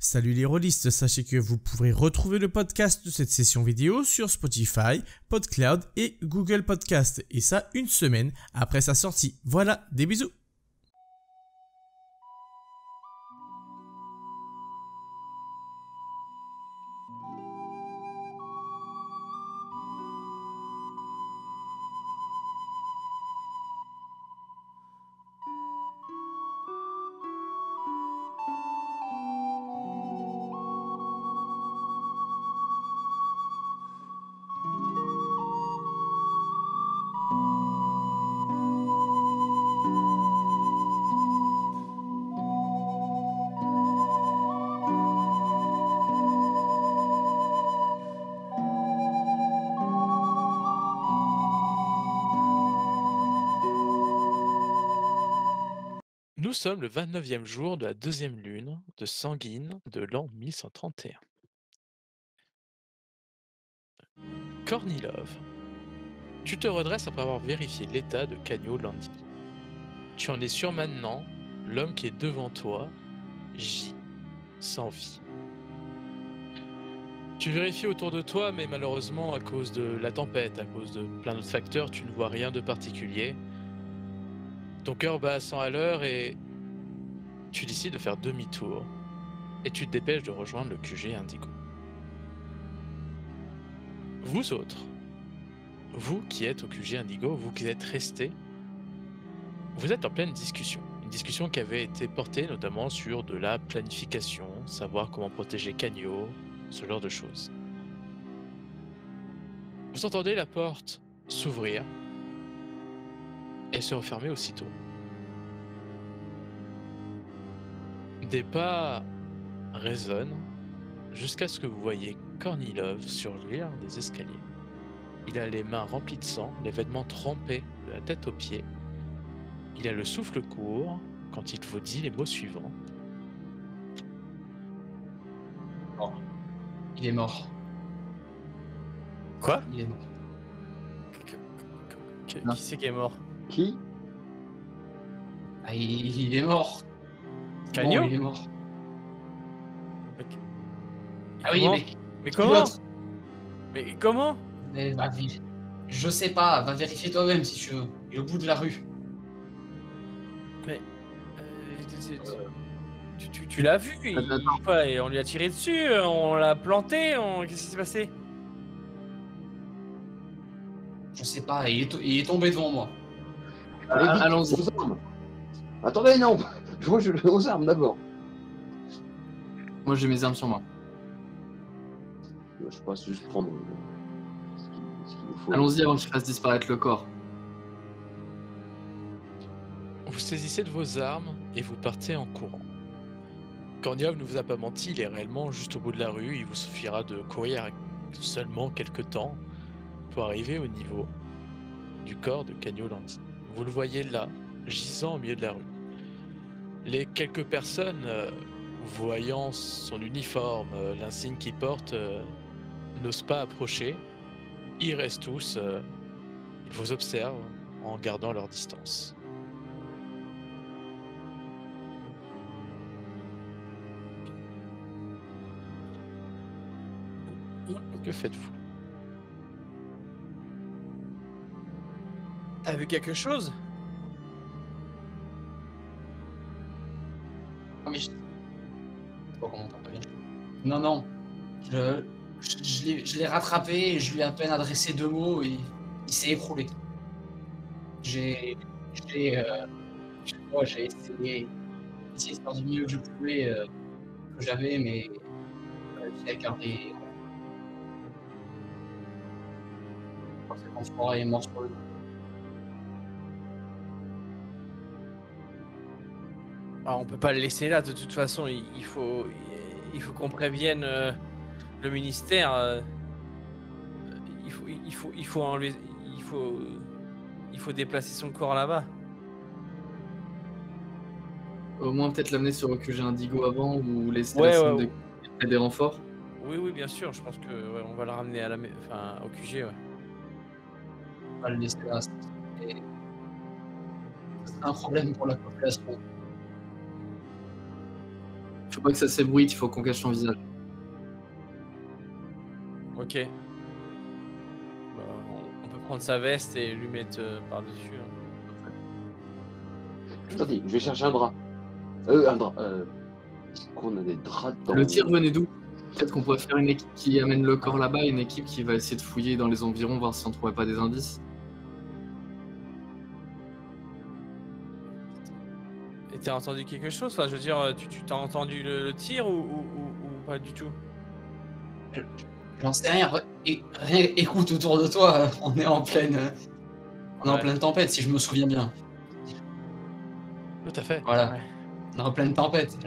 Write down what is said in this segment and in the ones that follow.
Salut les rôlistes, sachez que vous pourrez retrouver le podcast de cette session vidéo sur Spotify, PodCloud et Google Podcast, et ça une semaine après sa sortie. Voilà, des bisous. Nous sommes le 29e jour de la deuxième lune de Sanguine de l'an 1131. Kornilov, tu te redresses après avoir vérifié l'état de Canio Landi. Tu en es sûr maintenant, l'homme qui est devant toi gît sans vie. Tu vérifies autour de toi, mais malheureusement, à cause de la tempête, à cause de plein d'autres facteurs, tu ne vois rien de particulier. Ton cœur bat à 100 à l'heure et tu décides de faire demi-tour et tu te dépêches de rejoindre le QG Indigo. Vous autres, vous qui êtes au QG Indigo, vous qui êtes restés, vous êtes en pleine discussion. Une discussion qui avait été portée notamment sur de la planification, savoir comment protéger Canio, ce genre de choses. Vous entendez la porte s'ouvrir et se refermer aussitôt. Des pas résonnent jusqu'à ce que vous voyez Kornilov surgir des escaliers. Il a les mains remplies de sang, les vêtements trempés de la tête aux pieds. Il a le souffle court quand il vous dit les mots suivants. Oh. Il est mort. Quoi? Il est mort. Qui c'est qui est mort? Qui? Ah, il est mort. Canio? Bon, il est mort. Ah oui, Comment? Mais comment? Mais comment? Mais je sais pas, va vérifier toi-même si tu veux. Il est au bout de la rue. Mais tu l'as vu, et on lui a tiré dessus, on l'a planté, qu'est-ce qui s'est passé? Je sais pas, il est tombé devant moi. Allons-y. Attendez, non. Moi, je aux armes d'abord. Moi, j'ai mes armes sur moi. Je passe juste prendre ce qu'il nous faut. Allons-y avant que je fasse disparaître le corps. Vous saisissez de vos armes et vous partez en courant. Kornilov ne vous a pas menti, il est réellement juste au bout de la rue. Il vous suffira de courir seulement quelques temps pour arriver au niveau du corps de Canio Landi. Vous le voyez là, gisant au milieu de la rue. Les quelques personnes, voyant son uniforme, l'insigne qu'il porte, n'osent pas approcher. Ils restent tous, ils vous observent en gardant leur distance. Que faites-vous? T'as vu quelque chose? Ah, mais je sais pas comment t'en parles. Non. Je l'ai rattrapé et je lui ai à peine adressé 2 mots et il s'est écroulé. J'ai essayé de faire du mieux que je pouvais, que j'avais, mais j'ai gardé. Cet enfoiré est mort sur le coup. Ah, on peut pas le laisser là, de toute façon, il faut qu'on prévienne le ministère. Il faut enlever, il faut déplacer son corps là-bas. Au moins, peut-être l'amener sur le QG Indigo avant ou laisser Ouais, la scène ouais. des renforts. Oui, bien sûr, je pense que on va le ramener au QG, ouais. On va le laisser là. C'est un problème pour la population. faut pas que ça s'ébruite, il faut qu'on cache son visage. Ok. Bah, on peut prendre sa veste et lui mettre par-dessus. Attendez, je vais chercher un drap. Un drap. Est-ce qu'on a des draps dans... Le tir venait d'où? Peut-être qu'on pourrait faire une équipe qui amène le corps là-bas, une équipe qui va essayer de fouiller dans les environs, voir si on trouvait pas des indices. Et t'as entendu quelque chose? Enfin, je veux dire, tu t'as entendu le tir ou pas du tout? J'en sais rien. Écoute, autour de toi, on est en pleine, en pleine tempête, si je me souviens bien. Tout à fait. Voilà. Ouais. On est en pleine tempête.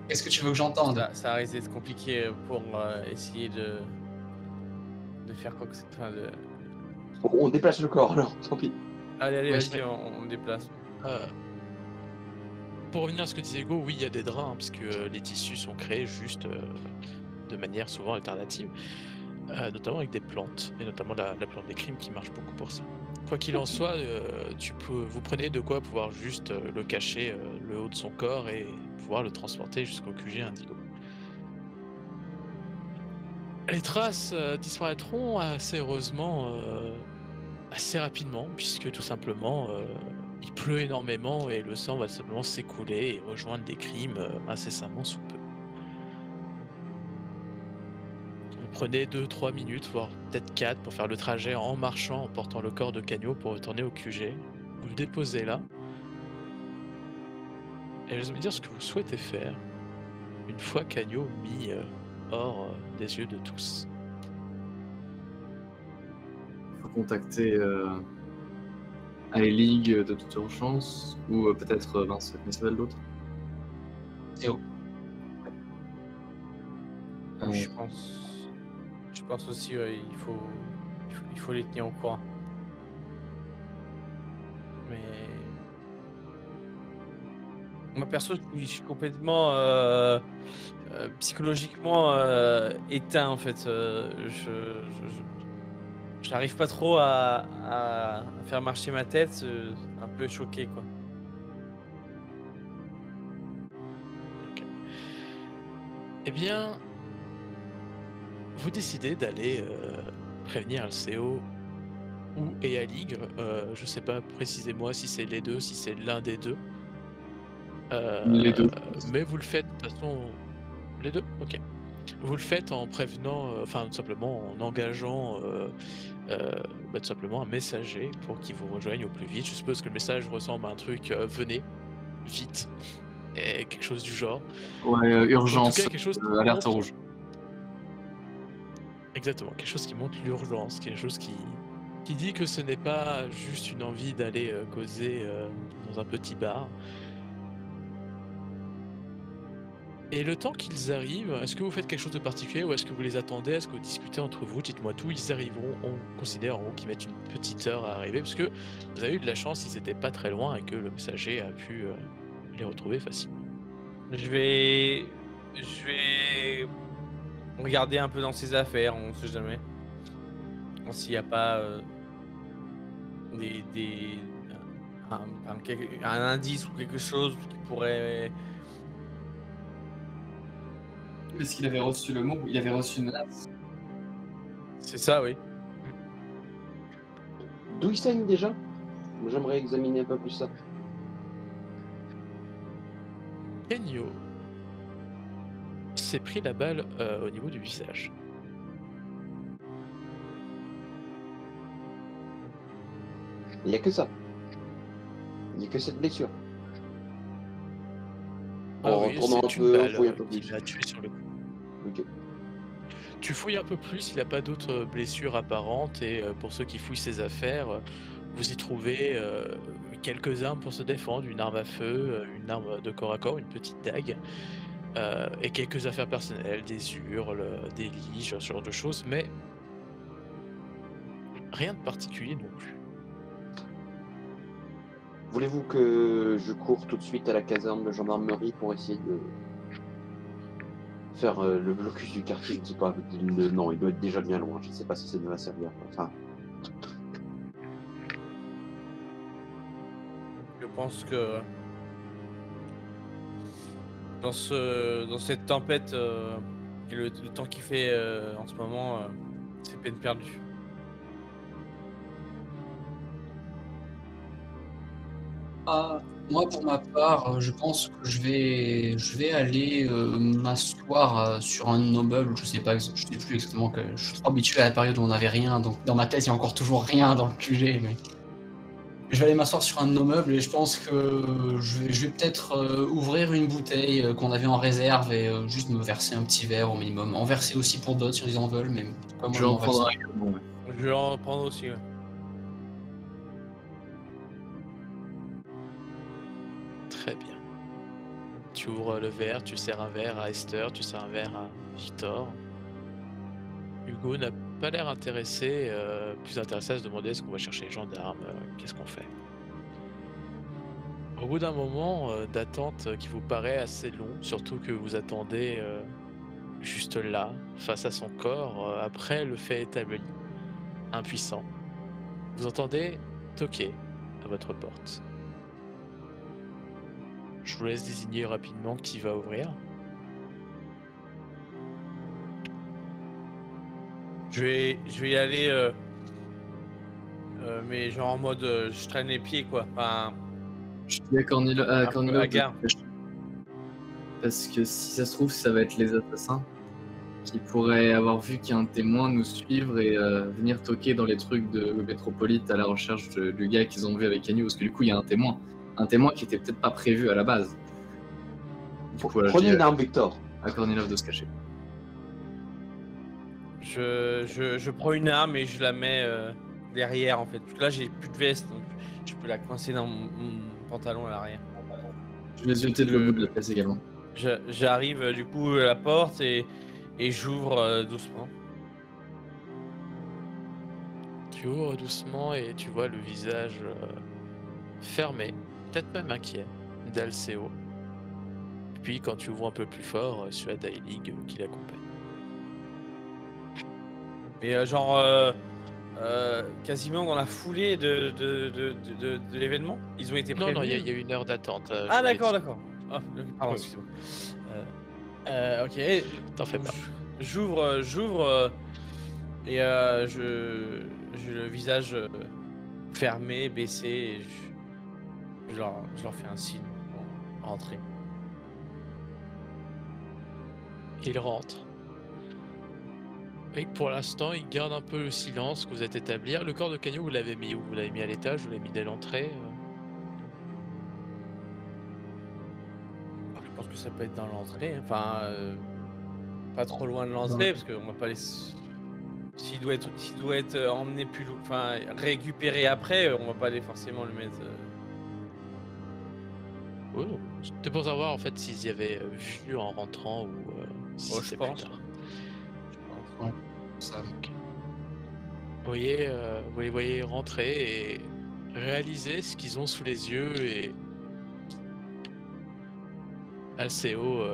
Qu'est-ce que tu veux que j'entende? Ça risque d'être compliqué pour essayer de faire quoi que ce soit. On déplace le corps, alors, tant pis. Allez, Ouais, vas-y, on déplace. Pour revenir à ce que disait Hugo, oui, il y a des draps, puisque les tissus sont créés juste de manière souvent alternative, notamment avec des plantes, et notamment la plante des crimes qui marche beaucoup pour ça. Quoi qu'il en soit, vous prenez de quoi pouvoir juste le cacher le haut de son corps et pouvoir le transporter jusqu'au QG Indigo. Les traces disparaîtront assez heureusement assez rapidement, puisque tout simplement il pleut énormément et le sang va simplement s'écouler et rejoindre des crimes incessamment sous peu. Vous prenez 2-3 minutes, voire peut-être 4 pour faire le trajet en marchant, en portant le corps de Cagno pour retourner au QG. Vous le déposez là. Et je vais me dire ce que vous souhaitez faire une fois Cagno mis hors des yeux de tous. Il faut contacter A-League de toute urgence, ou peut-être Vincent, comment s'appelle l'autre? Théo. Je pense aussi il faut les tenir au courant. Mais moi perso, je suis complètement psychologiquement éteint en fait. Je n'arrive pas trop à faire marcher ma tête, un peu choqué quoi. Okay. Eh bien, vous décidez d'aller prévenir LCO ou A-League. Je sais pas, précisez-moi si c'est les deux, si c'est l'un des deux. Les deux. Mais vous le faites de toute façon. Les deux? Ok. Vous le faites en prévenant, enfin tout simplement en engageant tout simplement un messager pour qu'il vous rejoigne au plus vite. Je suppose que le message ressemble à un truc venez, vite, et quelque chose du genre. Ouais, urgence, En tout cas, quelque chose qui alerte montre- rouge. Exactement, quelque chose qui montre l'urgence, quelque chose qui dit que ce n'est pas juste une envie d'aller causer dans un petit bar. Et le temps qu'ils arrivent, est-ce que vous faites quelque chose de particulier ou est-ce que vous les attendez? Est-ce que vous discutez entre vous? Dites-moi tout, ils arriveront, on considère en gros qu'ils mettent une petite heure à arriver parce que vous avez eu de la chance, ils étaient pas très loin et que le messager a pu les retrouver facilement. Je vais regarder un peu dans ses affaires, on sait jamais. S'il n'y a pas un indice ou quelque chose qui pourrait. Est-ce qu'il avait reçu le mot? Il avait reçu une menace. C'est ça, oui. D'où il saigne déjà? J'aimerais examiner un peu plus ça. Kenyo s'est pris la balle au niveau du visage. Il n'y a que ça. Il n'y a que cette blessure. En Oui, retournant un c'est une peu, balle fouille un peu qui plus. l'a tué sur le coup. Ok. Tu fouilles un peu plus, il n'a pas d'autres blessures apparentes et pour ceux qui fouillent ses affaires, vous y trouvez quelques armes pour se défendre, une arme à feu, une arme de corps à corps, une petite dague et quelques affaires personnelles, des hurles, des liges, ce genre de choses, mais rien de particulier non plus. Voulez-vous que je cours tout de suite à la caserne de gendarmerie pour essayer de faire le blocus du quartier? Je ne sais pas. Non, il doit être déjà bien loin. Je ne sais pas si ça va servir. Enfin, Je pense que dans cette tempête et le temps qu'il fait en ce moment, c'est peine perdue. Moi, pour ma part, je pense que je vais aller m'asseoir sur un immeuble. Je sais pas, je sais plus exactement que je suis trop habitué à la période où on n'avait rien, donc dans ma tête, il y a encore toujours rien dans le QG. Mais je vais aller m'asseoir sur un immeuble et je pense que je vais peut-être ouvrir une bouteille qu'on avait en réserve et juste me verser un petit verre au minimum. En verser aussi pour d'autres si ils en veulent, mais pas moi. Je vais en m'en prendre un verser. également, ouais. Je vais en prendre aussi. Ouais. Très bien. Tu ouvres le verre, tu sers un verre à Esther, tu sers un verre à Victor. Hugo n'a pas l'air intéressé, plus intéressé à se demander est-ce qu'on va chercher les gendarmes, qu'est-ce qu'on fait. Au bout d'un moment d'attente qui vous paraît assez long, surtout que vous attendez juste là, face à son corps, après le fait établi, impuissant, vous entendez toquer à votre porte. Je vous laisse désigner rapidement qui va ouvrir. Je vais y aller, mais genre en mode je traîne les pieds quoi. Enfin, Je dis à Kornilov bagarre. parce que si ça se trouve, ça va être les assassins qui pourraient avoir vu qu'il y a un témoin nous suivre et venir toquer dans les trucs de Métropolite à la recherche du gars qu'ils ont vu avec Agnew, parce que du coup il y a un témoin qui était peut-être pas prévu à la base. Du coup, voilà, je Prenez dis une arme, Victor. à Kornilov de se cacher. Je prends une arme et je la mets derrière en fait. Parce que là j'ai plus de veste donc je peux la coincer dans mon pantalon à l'arrière. Je vais jeter de le bout de la pièce également. J'arrive du coup à la porte et j'ouvre doucement. Tu ouvres doucement et tu vois le visage fermé, peut-être même inquiet, d'Alceo. Puis quand tu ouvres un peu plus fort, celui-là d'Ailig qui l'accompagne. Et quasiment dans la foulée de l'événement. Ils ont été Non, prévenus. il y a eu une heure d'attente. Ah je d'accord, l'ai d'accord. Ah, pardon, Oui. excuse-moi. Ok. dit. T'en fais pas. J'ouvre et j'ai le visage fermé, baissé et je leur fais un signe pour rentrer. Il rentre. Et pour l'instant, il garde un peu le silence que vous êtes établi. Le corps de Canyon, vous l'avez mis où? Vous l'avez mis à l'étage? Vous l'avez mis dès l'entrée? Je pense que ça peut être dans l'entrée. Enfin, pas trop loin de l'entrée parce qu'on va pas laisser. S'il doit être emmené plus loin, enfin récupéré après, on va pas aller forcément le mettre. Oui, c'était pour savoir en fait s'ils y avaient vu en rentrant ou si Oh, je c'était plus pense. tard. Ça. Vous les voyez rentrer et réaliser ce qu'ils ont sous les yeux et Alceo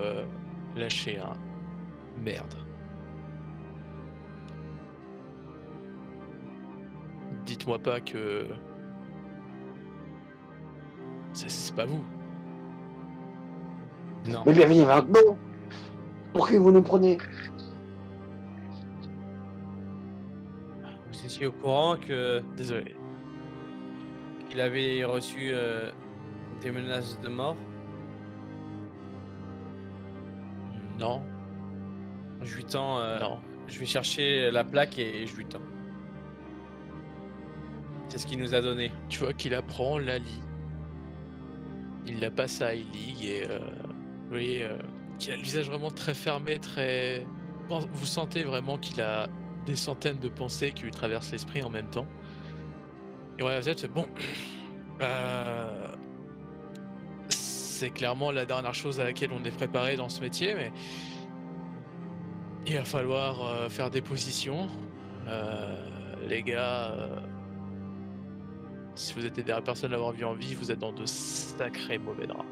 lâcher un merde. Dites-moi pas que c'est pas vous. Non. Mais bien, viens maintenant. Pour qui vous nous prenez? Vous étiez au courant que Désolé. qu'il avait reçu des menaces de mort. Non, Je lui tends. non. Je vais chercher la plaque et je lui tends. C'est ce qu'il nous a donné. Tu vois qu'il apprend, la lit. Il la passe à Ailig et vous voyez qu'il a le visage vraiment très fermé, très. Vous sentez vraiment qu'il a des centaines de pensées qui lui traversent l'esprit en même temps. Et voilà, vous êtes bon. C'est clairement la dernière chose à laquelle on est préparé dans ce métier, mais il va falloir faire des positions. Les gars, si vous êtes les dernières personnes à l'avoir vu en vie, vous êtes dans de sacrés mauvais draps.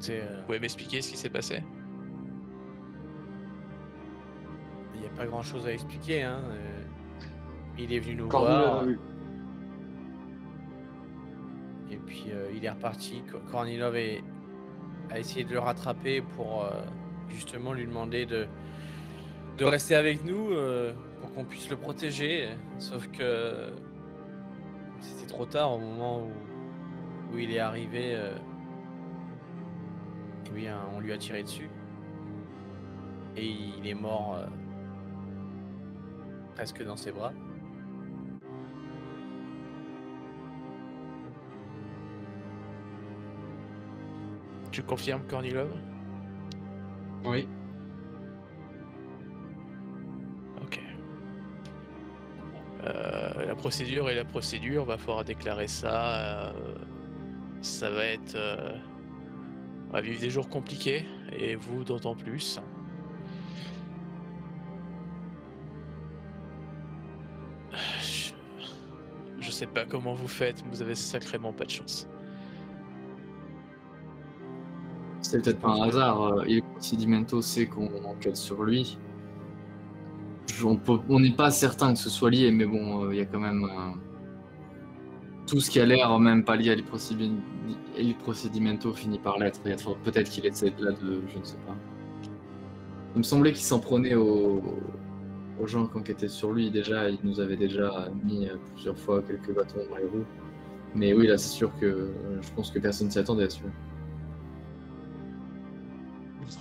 Vous pouvez m'expliquer ce qui s'est passé? Il n'y a pas grand chose à expliquer. Hein. Il est venu nous Kornilov voir. a vu. Et puis il est reparti. Kornilov a essayé de le rattraper pour justement lui demander de rester avec nous pour qu'on puisse le protéger. Sauf que c'était trop tard au moment où il est arrivé. Eh bien, on lui a tiré dessus. Et il est mort presque dans ses bras. Tu confirmes, Kornilov? Oui. Ok. La procédure est la procédure, va falloir déclarer ça. Ça va être... on va vivre des jours compliqués, et vous d'autant plus. Je sais pas comment vous faites, mais vous avez sacrément pas de chance. C'est peut-être pas un hasard. Il Procedimento sait qu'on enquête sur lui. On n'est pas certain que ce soit lié, mais bon, il y a quand même tout ce qui a l'air même pas lié à Il Procedimento finit par l'être. Peut-être qu'il essaie de là de, je ne sais pas. Il me semblait qu'il s'en prenait aux gens qui enquêtaient sur lui. Déjà, il nous avait déjà mis plusieurs fois quelques bâtons dans les roues. Mais oui, là, c'est sûr que je pense que personne s'y attendait à celui-là.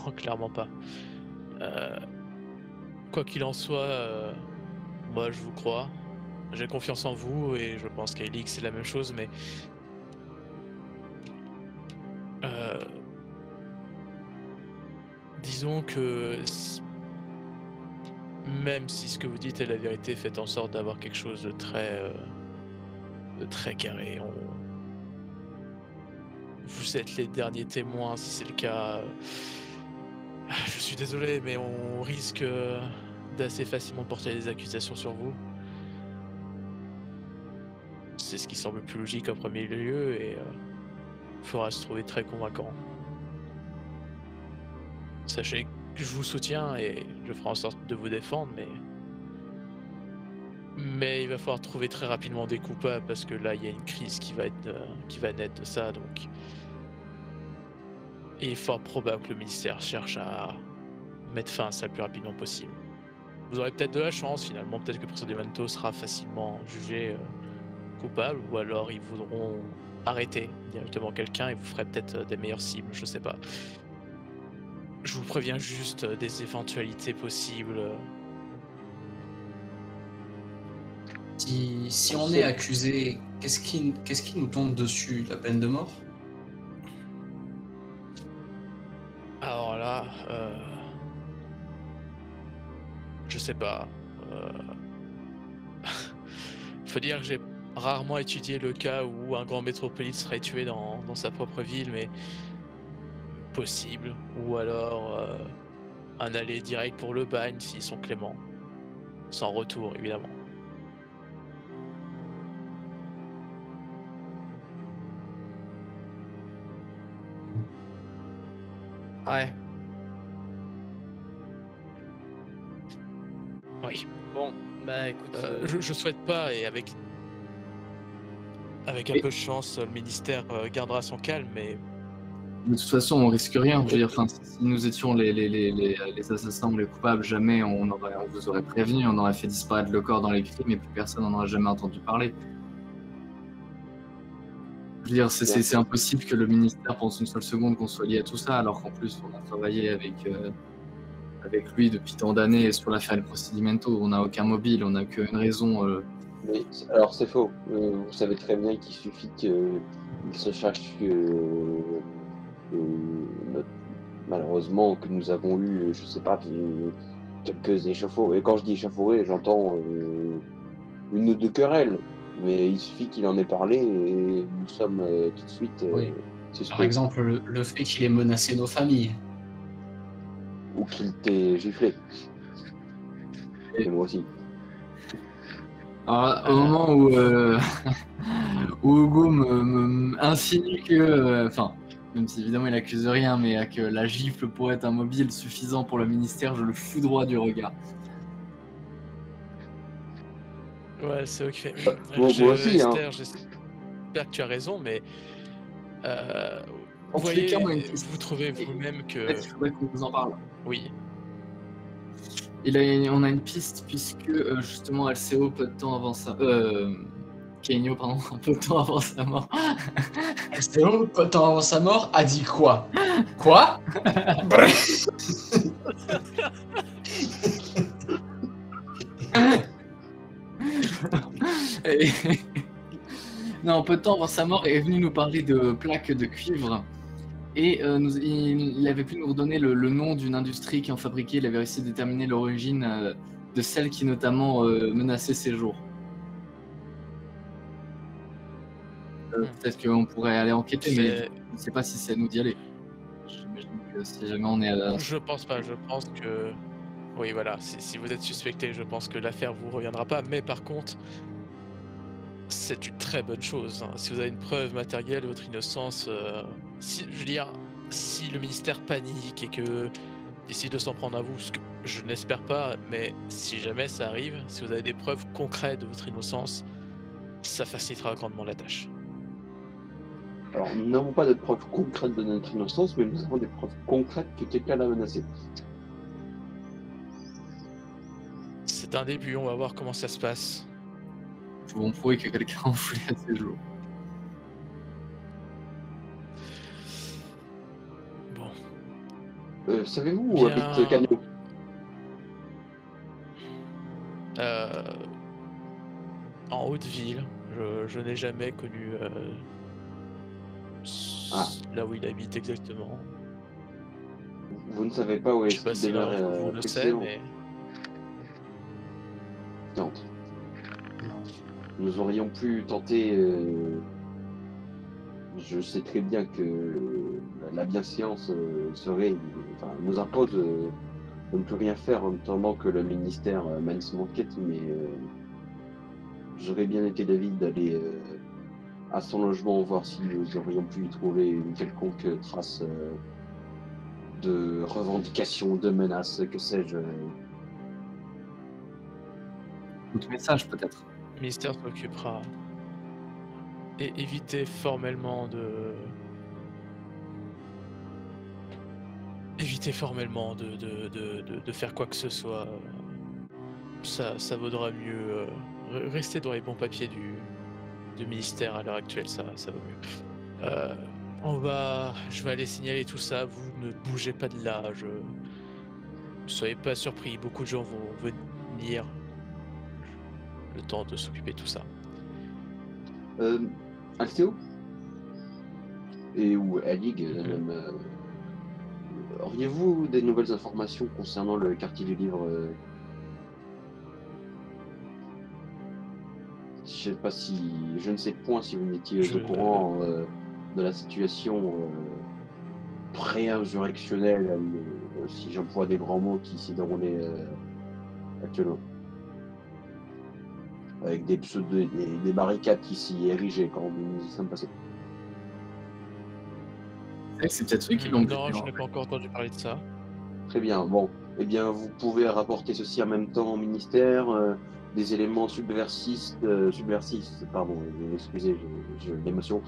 Non, clairement pas. Quoi qu'il en soit, moi je vous crois. J'ai confiance en vous et je pense qu'à Elix c'est la même chose, mais disons que même si ce que vous dites est la vérité, faites en sorte d'avoir quelque chose de très carré. Vous êtes les derniers témoins, si c'est le cas. Je suis désolé, mais on risque d'assez facilement porter des accusations sur vous. C'est ce qui semble plus logique en premier lieu et il faudra se trouver très convaincant. Sachez que je vous soutiens et je ferai en sorte de vous défendre, mais il va falloir trouver très rapidement des coupables parce que là il y a une crise qui va naître de ça, donc il est fort probable que le ministère cherche à mettre fin à ça le plus rapidement possible. Vous aurez peut-être de la chance finalement, peut-être que Procedimento sera facilement jugé coupable, ou alors ils voudront arrêter directement quelqu'un et vous ferez peut-être des meilleures cibles, je sais pas. Je vous préviens juste des éventualités possibles. Si on est accusé, qu'est-ce qui nous tombe dessus? La peine de mort? Alors là, je sais pas. Faut dire que j'ai rarement étudié le cas où un grand métropolite serait tué dans sa propre ville, mais possible. Ou alors un aller direct pour le bagne s'ils sont cléments. Sans retour, évidemment. Ouais. Oui. Bon, bah écoute. Je souhaite pas, et avec un peu de chance, le ministère gardera son calme, mais De toute façon, on risque rien. Je veux dire, si nous étions les assassins ou les coupables, jamais on vous aurait prévenu, on aurait fait disparaître le corps dans les crimes et plus personne n'en aurait jamais entendu parler. Je veux dire, c'est impossible que le ministère pense une seule seconde qu'on soit lié à tout ça, alors qu'en plus, on a travaillé avec lui depuis tant d'années sur l'affaire El Procedimento. On n'a aucun mobile, on n'a qu'une raison. Mais alors c'est faux. Vous savez très bien qu'il suffit qu'il se cherche malheureusement que nous avons eu, je sais pas, quelques échauffourées. Et quand je dis échauffourées, j'entends une ou deux querelles. Mais il suffit qu'il en ait parlé et nous sommes tout de suite Oui. suspects. Par exemple, le fait qu'il ait menacé nos familles. Ou qu'il t'ait giflé. Et moi aussi. Alors, au moment où Hugo me insinue que, même si évidemment il accuse rien, mais que la gifle pourrait être un mobile suffisant pour le ministère, je le foudroie du regard. ouais, c'est ok. Moi aussi, hein. j'espère que tu as raison, mais En vous tous les cas, on a une voyez, piste. vous trouvez vous-même que Peut-être qu'il faudrait qu'on vous en parle. oui, On a une piste puisque justement LCO, peu de temps avant sa... Kenyo, pardon, un peu de temps avant sa mort. STO, peu de temps avant sa mort, a dit quoi? Quoi? Bref. Et- Non, peu de temps avant sa mort, est venu nous parler de plaques de cuivre. Et il avait pu nous redonner le nom d'une industrie qui en fabriquait. Il avait réussi à déterminer l'origine de celle qui notamment menaçait ses jours. Peut-être qu'on pourrait aller enquêter, mais c'est- je ne sais pas si c'est à nous d'y aller. J'imagine que si jamais on est à la... je pense pas. Je pense que oui, voilà. Si vous êtes suspecté, je pense que l'affaire vous reviendra pas. Mais par contre, c'est une très bonne chose. Hein. Si vous avez une preuve matérielle de votre innocence, si, je veux dire, si le ministère panique et que décide de s'en prendre à vous, ce que je n'espère pas, mais si jamais ça arrive, si vous avez des preuves concrètes de votre innocence, ça facilitera grandement la tâche. Alors, nous n'avons pas de preuves concrètes de notre innocence, mais nous avons des preuves concrètes que quelqu'un l'a menacé. C'est un début, on va voir comment ça se passe. Nous pouvons prouver que quelqu'un a enfoui à ses jours. Bon. Savez-vous où Bien. habite Canio? En haute ville, je n'ai jamais connu là où il habite exactement. Vous ne savez pas où Je sais est-ce pas qu'il si l'un demeure d'entre vous le sait, mais Non. Nous aurions pu tenter. Je sais très bien que la bienséance nous impose de ne plus rien faire en attendant que le ministère mène son enquête, mais j'aurais bien été d'avis d'aller à son logement voir si nous aurions pu y trouver une quelconque trace de revendication, de menace, que sais-je. Notre message, peut-être. le ministère s'occupera. Et éviter formellement de faire quoi que ce soit. Ça vaudra mieux. Rester dans les bons papiers du ministère à l'heure actuelle, ça vaut mieux. Je vais aller signaler tout ça, vous ne bougez pas de là, ne soyez pas surpris, beaucoup de gens vont venir le temps de s'occuper de tout ça. Alcéo et ou Alig, même, auriez-vous des nouvelles informations concernant le quartier du livre Je ne sais point si vous étiez au courant de la situation pré-insurrectionnelle, si j'emploie des grands mots, qui s'y déroulait actuellement. Avec des barricades qui s'y érigeaient quand nous y sommes passés. C'est peut-être eux qui l'ont Non, buté, je en n'ai fait. pas encore entendu parler de ça. Très bien, bon. Eh bien, vous pouvez rapporter ceci en même temps au ministère. Des éléments subversifs, pardon, excusez, l'émotion,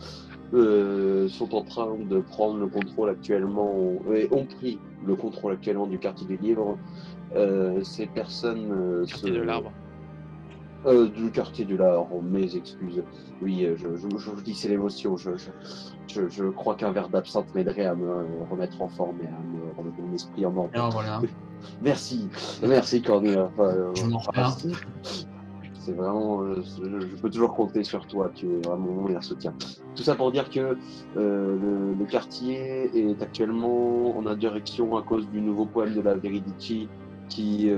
sont en train de prendre le contrôle actuellement, et ont pris le contrôle actuellement du quartier du livre. Ces personnes Quartier de l'Arbre. Du quartier du Larbre, mes excuses. Oui, je vous dis, c'est l'émotion. Je crois qu'un verre d'absinthe m'aiderait à me remettre en forme et à me remettre mon esprit en ordre. Alors voilà. Merci Cornelia. Je m'en repère. C'est vraiment, je peux toujours compter sur toi. Tu es vraiment mon meilleur soutien. Tout ça pour dire que le quartier est actuellement en indirection à cause du nouveau poème de la Veridici qui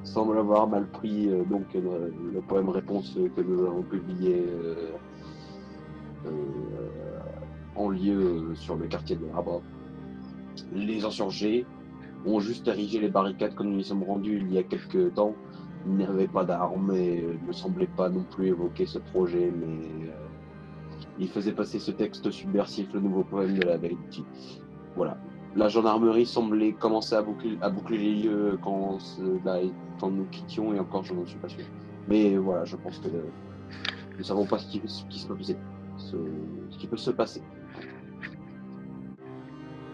semble avoir mal pris le poème réponse que nous avons publié en lieu sur le quartier de l'Arbre. Les insurgés ont juste érigé les barricades comme nous y sommes rendus il y a quelques temps. Ils n'avaient pas d'armes et ne semblaient pas non plus évoquer ce projet, mais ils faisaient passer ce texte subversif, le nouveau poème de la Veridici. Voilà. La gendarmerie semblait commencer à boucler les lieux quand nous quittions, et encore je n'en suis pas sûr. Mais voilà, je pense que nous ne savons pas ce qui se passait. ce qui peut se passer.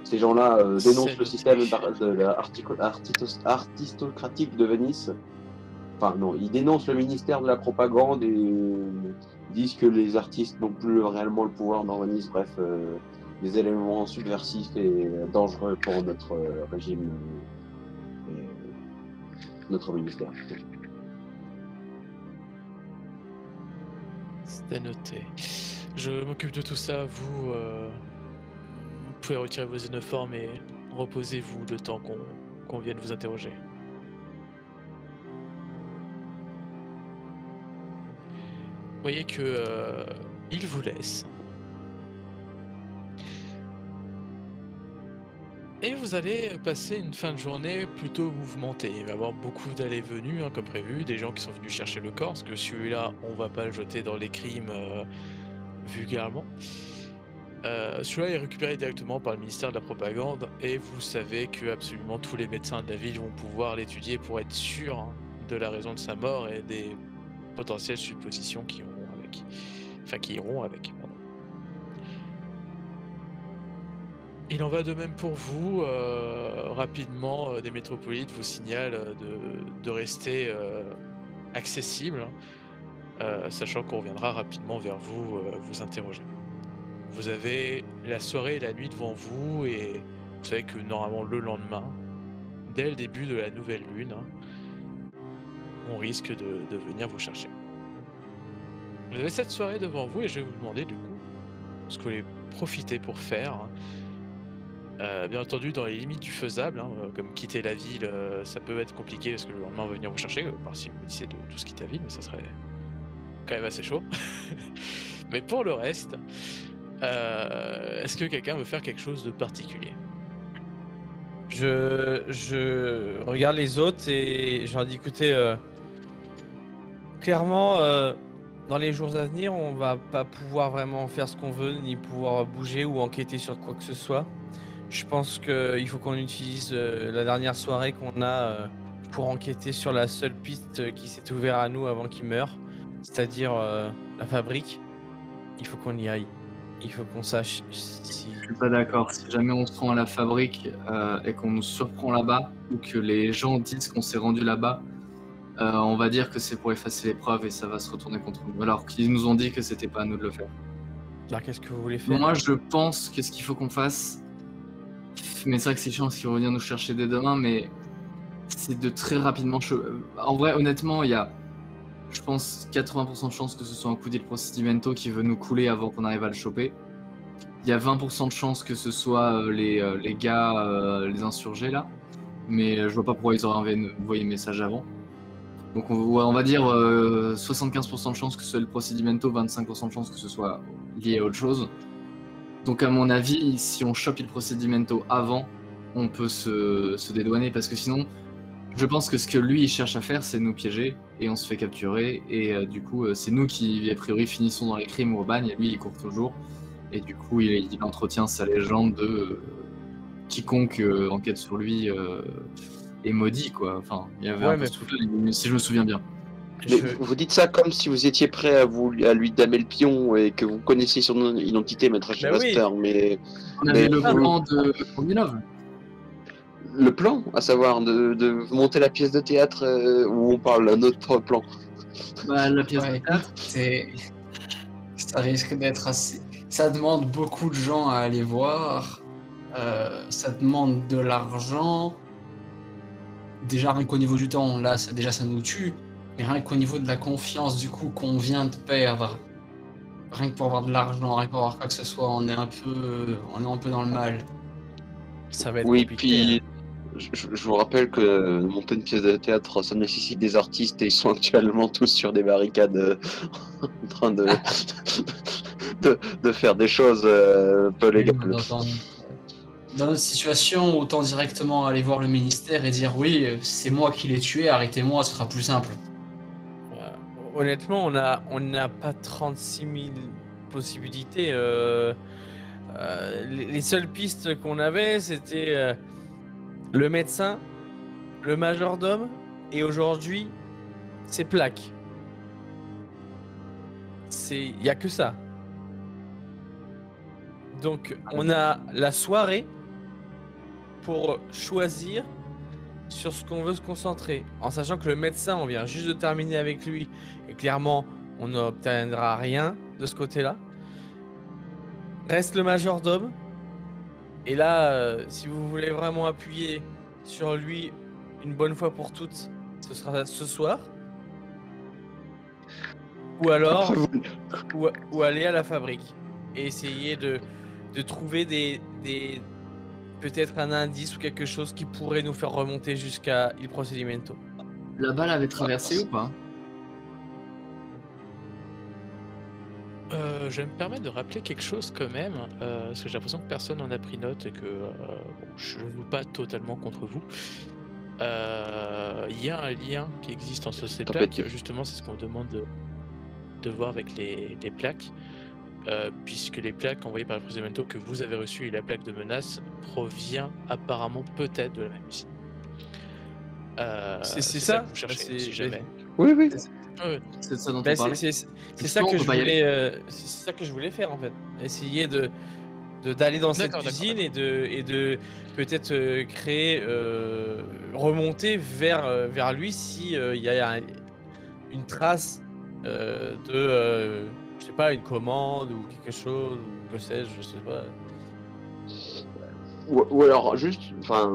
Ces gens-là dénoncent le système aristocratique de Venise. Enfin non, ils dénoncent le ministère de la propagande et disent que les artistes n'ont plus réellement le pouvoir dans Venise. Bref, des éléments subversifs et dangereux pour notre régime et notre ministère. C'est noté. Je m'occupe de tout ça. Vous pouvez retirer vos uniformes et reposez-vous le temps qu'on vienne vous interroger. Vous voyez que il vous laisse. Et vous allez passer une fin de journée plutôt mouvementée. Il va y avoir beaucoup d'allées et venues, hein, comme prévu, des gens qui sont venus chercher le corps, parce que celui-là, on va pas le jeter dans les crimes vulgairement. Celui-là est récupéré directement par le ministère de la Propagande, et vous savez que absolument tous les médecins de la ville vont pouvoir l'étudier pour être sûrs de la raison de sa mort et des potentielles suppositions qui iront avec. Pardon. Il en va de même pour vous. Rapidement, des métropolites vous signalent de rester accessible, sachant qu'on reviendra rapidement vers vous vous interroger. Vous avez la soirée et la nuit devant vous, et vous savez que normalement le lendemain, dès le début de la nouvelle lune, on risque de venir vous chercher. Vous avez cette soirée devant vous et je vais vous demander du coup ce que vous voulez profiter pour faire. Bien entendu dans les limites du faisable, comme quitter la ville, ça peut être compliqué parce que le lendemain on va venir vous chercher, par si vous décidez de tous quitter la ville, mais ça serait quand même assez chaud. Mais pour le reste, est-ce que quelqu'un veut faire quelque chose de particulier? Je regarde les autres et je leur dis écoutez, clairement, dans les jours à venir, on va pas pouvoir vraiment faire ce qu'on veut, ni pouvoir bouger ou enquêter sur quoi que ce soit. Je pense qu'il faut qu'on utilise la dernière soirée qu'on a pour enquêter sur la seule piste qui s'est ouverte à nous avant qu'il meure, c'est-à-dire la fabrique. Il faut qu'on y aille. Il faut qu'on sache si... Je suis pas d'accord. Si jamais on se rend à la fabrique et qu'on nous surprend là-bas, ou que les gens disent qu'on s'est rendu là-bas, on va dire que c'est pour effacer les preuves et ça va se retourner contre nous. Alors qu'ils nous ont dit que c'était pas à nous de le faire. Alors qu'est-ce que vous voulez faire? Moi, je pense que ce qu'il faut qu'on fasse, mais c'est vrai que c'est chiant parce qu'ils vont venir nous chercher dès demain, mais c'est de très rapidement... En vrai, honnêtement, il y a, je pense, 80% de chances que ce soit un coup del procedimento qui veut nous couler avant qu'on arrive à le choper. Il y a 20% de chances que ce soit les gars, les insurgés là, mais je vois pas pourquoi ils auraient envoyé le message avant. Donc on va dire 75% de chances que ce soit le procedimento, 25% de chances que ce soit lié à autre chose. Donc à mon avis, si on chope le procedimento avant, on peut se dédouaner, parce que sinon, je pense que ce que lui il cherche à faire, c'est nous piéger, et on se fait capturer, et du coup, c'est nous qui, a priori, finissons dans les crimes ou au bagne, et lui il court toujours, et du coup, il entretient sa légende de quiconque enquête sur lui est maudit, quoi. Enfin, il y avait un peu ce truc-là, si je me souviens bien. Mais vous dites ça comme si vous étiez prêt à lui damer le pion et que vous connaissiez son identité, Maître Chivester, mais... On avait le plan de Kornilov. Le plan, à savoir de monter la pièce de théâtre où on parle d'un autre plan. Bah, la pièce de théâtre, ça risque d'être assez... Ça demande beaucoup de gens à aller voir. Ça demande de l'argent. Déjà, rien qu'au niveau du temps, là, ça nous tue. Mais rien qu'au niveau de la confiance, du coup, qu'on vient de perdre, rien que pour avoir de l'argent, rien que pour avoir quoi que ce soit, on est un peu dans le mal. Ça va être oui, compliqué. Puis je vous rappelle que monter une pièce de théâtre, ça nécessite des artistes et ils sont actuellement tous sur des barricades en train de faire des choses peu légales. Dans notre situation, autant directement aller voir le ministère et dire oui, c'est moi qui l'ai tué, arrêtez-moi, ce sera plus simple. Honnêtement, on n'a pas 36 000 possibilités. Les seules pistes qu'on avait, c'était le médecin, le majordome, et aujourd'hui, c'est plaques. Il n'y a que ça. Donc, on a la soirée pour choisir sur ce qu'on veut se concentrer. En sachant que le médecin, on vient juste de terminer avec lui. Et clairement, on n'obtiendra rien de ce côté-là. Reste le majordome. Et là, si vous voulez vraiment appuyer sur lui une bonne fois pour toutes, ce sera ce soir. Ou alors, ou aller à la fabrique et essayer de trouver des peut-être un indice ou quelque chose qui pourrait nous faire remonter jusqu'à Il Procedimento. La balle avait traversé ou pas? Je vais me permettre de rappeler quelque chose quand même, parce que j'ai l'impression que personne n'en a pris note et que bon, je ne joue pas totalement contre vous. Il y a un lien qui existe entre ces plaques, justement c'est ce qu'on demande de voir avec les plaques, puisque les plaques envoyées par le Procedimento que vous avez reçues et la plaque de menace provient apparemment peut-être de la même usine. C'est ça ça que vous cherchez, c'est- si jamais. Oui, oui. C'est ça dont Bah, on parlait. c'est ça que on je peut pas y voulais, c'est ça que je voulais faire en fait. Essayer d'aller dans cette D'accord, usine et de peut-être créer, remonter vers lui si il y a une trace de, je sais pas, une commande ou quelque chose, ou que sais-je, je sais pas. Ou alors, juste, enfin,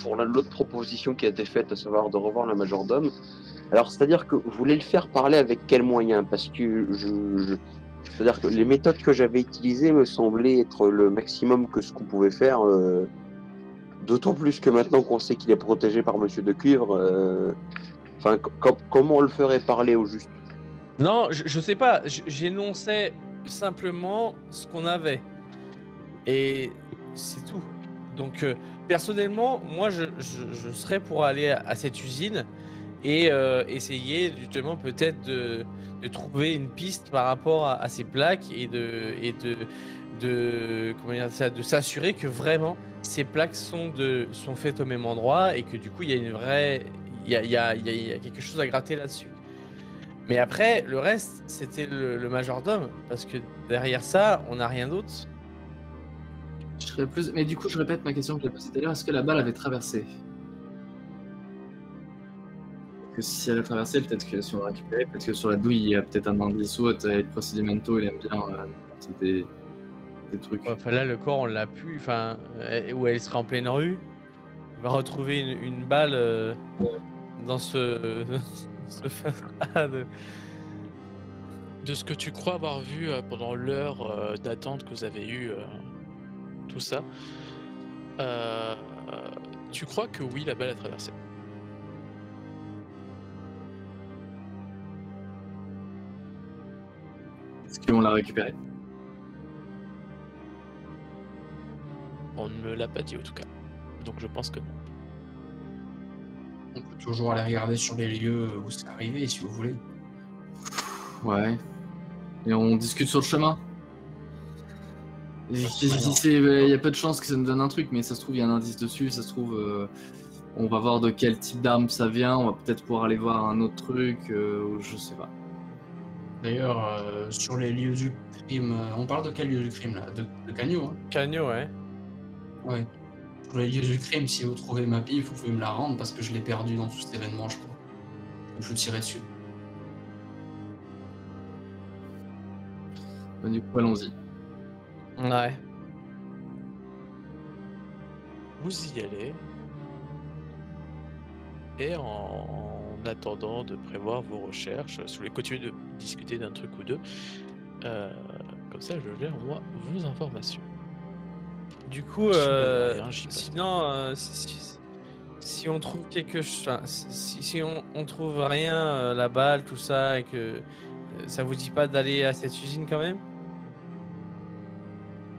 pour l'autre proposition qui a été faite, à savoir de revoir le majordome, alors c'est-à-dire que vous voulez le faire parler avec quels moyens? Parce que c'est-à-dire que les méthodes que j'avais utilisées me semblaient être le maximum que ce qu'on pouvait faire, d'autant plus que maintenant qu'on sait qu'il est protégé par Monsieur de Cuivre, enfin, comment on le ferait parler au juste? Non, je sais pas, j'énonçais simplement ce qu'on avait. Et c'est tout. Donc, personnellement, moi, je serais pour aller à cette usine et essayer justement peut-être de trouver une piste par rapport à ces plaques et comment dire ça, de s'assurer que vraiment ces plaques sont faites au même endroit et que du coup il y a une vraie il y a quelque chose à gratter là-dessus. Mais après, le reste, c'était le majordome, parce que derrière ça, on n'a rien d'autre. Je serais plus... Mais du coup, je répète ma question que j'ai posée tout à l'heure. Est-ce que la balle avait traversé? Que si elle a traversé, peut-être que si on l'a récupéré, peut-être que sur la douille, il y a peut-être un indice ou autre. Et le Procedimento, il aime bien des trucs. Enfin, là, le corps, on l'a pu, enfin, où elle serait en pleine rue. On va retrouver une balle dans ce façade. De ce que tu crois avoir vu pendant l'heure d'attente que vous avez eue, tout ça, tu crois que oui, la balle a traversé. Est-ce qu'on l'a récupéré? On ne me l'a pas dit en tout cas. Donc je pense que non. On peut toujours aller regarder sur les lieux où c'est arrivé, si vous voulez. Ouais. Et on discute sur le chemin. Il y a peu de chances que ça nous donne un truc, mais ça se trouve, il y a un indice dessus. Ça se trouve, on va voir de quel type d'arme ça vient. On va peut-être pouvoir aller voir un autre truc, ou je sais pas. D'ailleurs, sur les lieux du crime, on parle de quel lieu du crime là? De Cagno, hein? Cagno, ouais. Ouais. Sur les lieux du crime, si vous trouvez ma pif, vous pouvez me la rendre parce que je l'ai perdue dans tout cet événement, je crois. Je vous tirerai dessus. Bah, du coup, allons-y. Ouais. Vous y allez. Et en attendant de prévoir vos recherches, si vous voulez continuer de discuter d'un truc ou deux, comme ça je gère moi vos informations. Du coup, Rien, j'y passe. sinon, si on trouve quelque chose, si on trouve rien, la balle, tout ça, et que ça vous dit pas d'aller à cette usine quand même?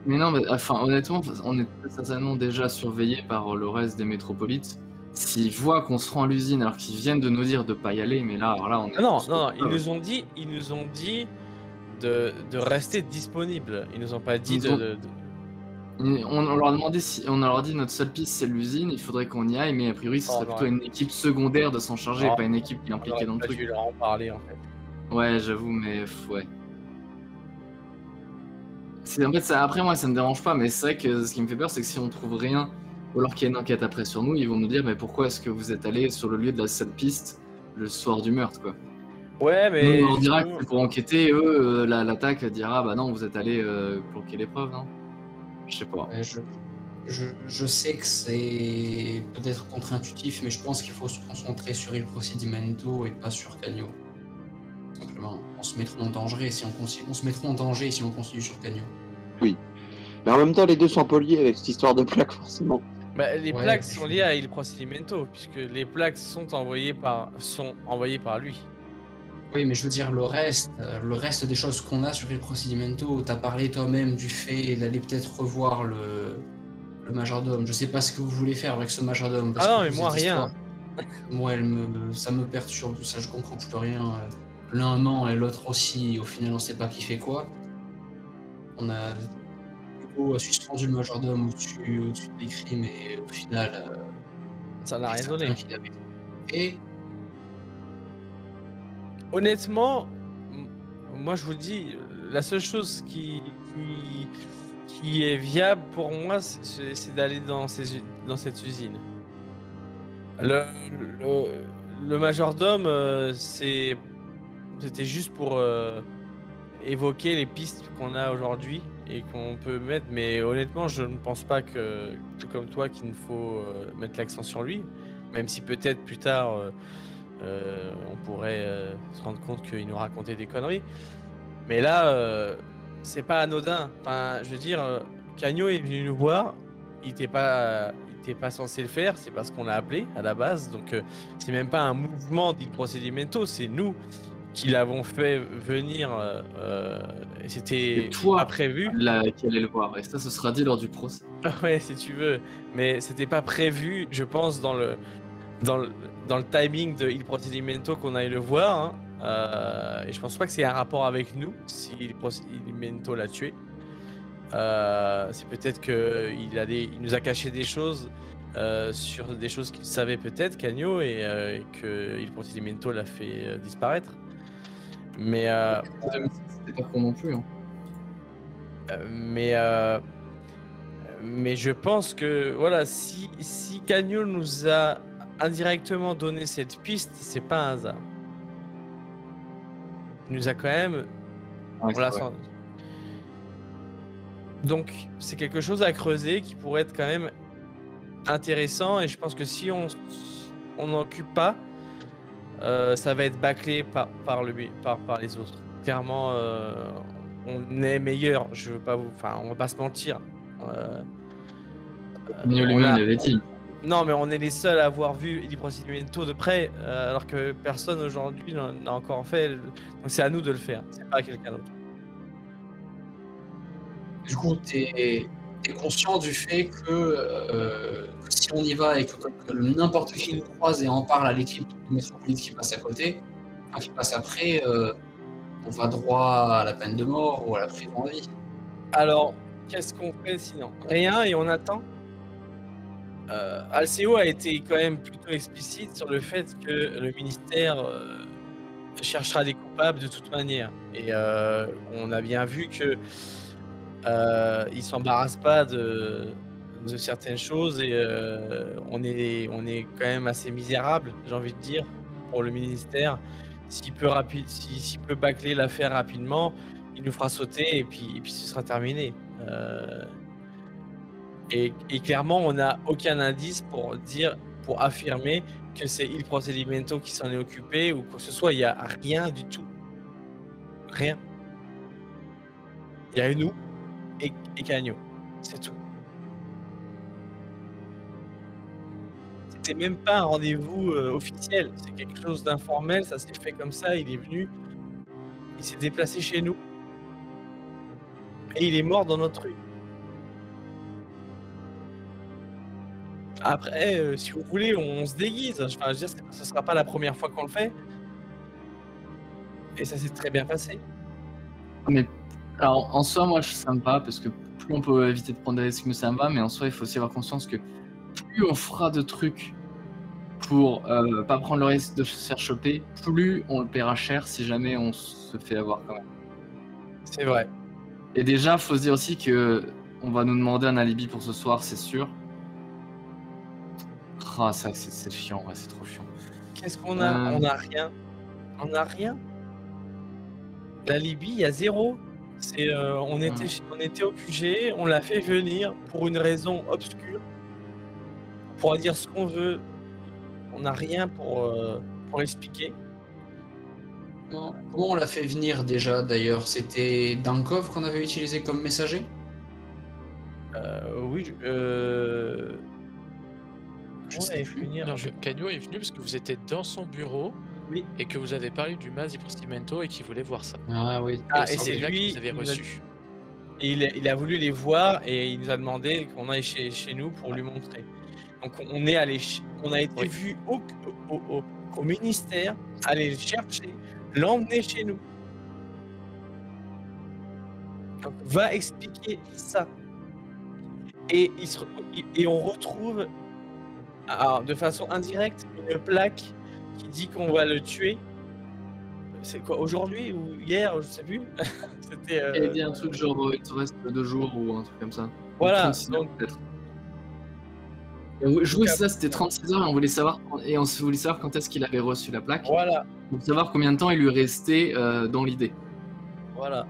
Mais non, mais enfin, honnêtement, on est certainement déjà surveillé par le reste des métropolites. S'ils voient qu'on se rend à l'usine alors qu'ils viennent de nous dire de pas y aller, mais là, alors là, on est... Ah non, ils nous ont dit de rester disponible. Ils nous ont pas dit On leur a demandé on leur a dit notre seule piste c'est l'usine, il faudrait qu'on y aille, mais a priori ce serait plutôt une équipe secondaire de s'en charger, Non. pas une équipe qui est impliquée dans le pas truc. dû leur en parler en fait. Ouais, j'avoue, mais ouais. En fait, après, moi, ça me dérange pas, mais c'est vrai que ce qui me fait peur, c'est que si on trouve rien, ou alors qu'il y a une enquête après sur nous, ils vont nous dire, mais pourquoi est-ce que vous êtes allé sur le lieu de cette piste le soir du meurtre, quoi. Ouais, mais. Nous, on leur dira que justement- c'est pour enquêter, eux, l'attaque dira, bah non, vous êtes allé bloquer les preuves, non? Je sais pas. Ouais, je sais que c'est peut-être contre-intuitif, mais je pense qu'il faut se concentrer sur Il Procedimento et pas sur Cagno. Simplement, on se mettra en danger si on se mettra en danger si on continue sur Cagno. Mais en même temps, les deux sont un peu liés avec cette histoire de plaque, forcément. Bah, les Ouais. plaques sont liées à Il Procedimento, puisque les plaques sont envoyées par lui. Oui, mais je veux dire, le reste des choses qu'on a sur Il Procedimento, t'as parlé toi-même du fait d'aller peut-être revoir le majordome. Je sais pas ce que vous voulez faire avec ce majordome. parce Ah non, que mais moi, cette rien. Moi, ça me perturbe, tout ça, je comprends plus rien. L'un ment et l'autre aussi, au final, on sait pas qui fait quoi. On a Hugo a suspendu le majordome au-dessus des crimes et au final, Ça n'a rien c'est donné. certain qu'il avait fait. Honnêtement, moi je vous dis, la seule chose qui est viable pour moi, c'est d'aller dans cette usine. Le majordome, c'était juste pour évoquer les pistes qu'on a aujourd'hui et qu'on peut mettre, mais honnêtement, je ne pense pas que comme toi qu'il ne faut mettre l'accent sur lui, même si peut-être plus tard on pourrait se rendre compte qu'il nous racontait des conneries. Mais là, c'est pas anodin. Enfin, je veux dire, Cagno est venu nous voir, il n'était pas censé le faire, c'est parce qu'on l'a appelé à la base, donc c'est même pas un mouvement d'Il Procedimento, c'est nous qui l'avons fait venir, et c'était Et toi, pas prévu. qui allait le voir. Et ça, ce sera dit lors du procès. Ouais, si tu veux, mais c'était pas prévu, je pense, dans le timing de Il Procedimento qu'on aille le voir, hein. Et je pense pas que c'est un rapport avec nous si Il Procedimento l'a tué. C'est peut-être qu'il nous a caché des choses sur des choses qu'il savait peut-être, Cagno, et que Il Procedimento l'a fait disparaître. Mais C'était pas con non plus. Hein. mais je pense que voilà, si Cagno nous a indirectement donné cette piste, c'est pas un hasard. Il nous a quand même. Ouais, On l'a c'est vrai. senti. Donc c'est quelque chose à creuser qui pourrait être quand même intéressant, et je pense que si on n'occupe pas, ça va être bâclé par les autres. Clairement, on est meilleur. Je veux pas on va pas se mentir. Cagno on lui-même a- l'avait dit. Non, mais on est les seuls à avoir vu Il Procedimento de près, alors que personne aujourd'hui n'a encore fait. Donc c'est à nous de le faire, c'est pas à quelqu'un d'autre. Du coup, t'es conscient du fait que si on y va et que n'importe qui nous croise et en parle à l'équipe de Métropolite qui passe à côté, qui passe après, on va droit à la peine de mort ou à la prison à vie. Alors, qu'est-ce qu'on fait sinon? Rien, et on attend. Alceo a été quand même plutôt explicite sur le fait que le ministère cherchera des coupables de toute manière. Et on a bien vu que il s'embarrasse pas de certaines choses, et on est quand même assez misérable, j'ai envie de dire, pour le ministère. S'il peut bâcler l'affaire rapidement, il nous fera sauter, et puis ce sera terminé. Et clairement, on n'a aucun indice pour affirmer que c'est Il Procedimento qui s'en est occupé ou quoi que ce soit. Il n'y a rien du tout. Rien. Il y a eu nous et Cagno. C'est tout. C'était même pas un rendez-vous officiel. C'est quelque chose d'informel. Ça s'est fait comme ça. Il est venu. Il s'est déplacé chez nous. Et il est mort dans notre rue. Après, si vous voulez, on se déguise. Enfin, je veux dire, ce sera pas la première fois qu'on le fait. Et ça s'est très bien passé. Mais alors, en soi, moi, ça me va, parce que plus on peut éviter de prendre des risques, mieux ça me va. Mais en soi, il faut aussi avoir conscience que plus on fera de trucs pour pas prendre le risque de se faire choper, plus on le paiera cher si jamais on se fait avoir quand même. C'est vrai. Et déjà, faut se dire aussi que on va nous demander un alibi pour ce soir, c'est sûr. Ah, ça, c'est chiant, ouais, c'est trop chiant. Qu'est-ce qu'on a? On a rien. On a rien. L'alibi, il y a zéro. On était au QG, on l'a fait venir pour une raison obscure. On pourra dire ce qu'on veut. On n'a rien pour expliquer. Comment on l'a fait venir déjà d'ailleurs? C'était Dankov qu'on avait utilisé comme messager? Oui. Je Comment on sais avait plus. fait venir? Non, Canio est venu parce que vous étiez dans son bureau Oui. et que vous avez parlé du Mas Procedimento et qu'il voulait voir ça. Ah oui. Ah, Et et c'est là lui que vous avez qui nous a- reçu. Et il a voulu les voir et il nous a demandé qu'on aille chez nous pour lui montrer. Donc on est allé, on a été Oui. vu au ministère, aller le chercher, l'emmener chez nous. Donc, va expliquer ça. Et, et on retrouve de façon indirecte une plaque qui dit qu'on va le tuer. C'est quoi, aujourd'hui ou hier, je sais plus. C'était. Il a dit un truc genre il te reste 2 jours ou un truc comme ça. Voilà, 36 heures, donc- peut-être. Je vois ça, c'était 36 heures et on voulait savoir quand est-ce qu'il avait reçu la plaque. Voilà, Pour savoir combien de temps il lui restait dans l'idée. voilà.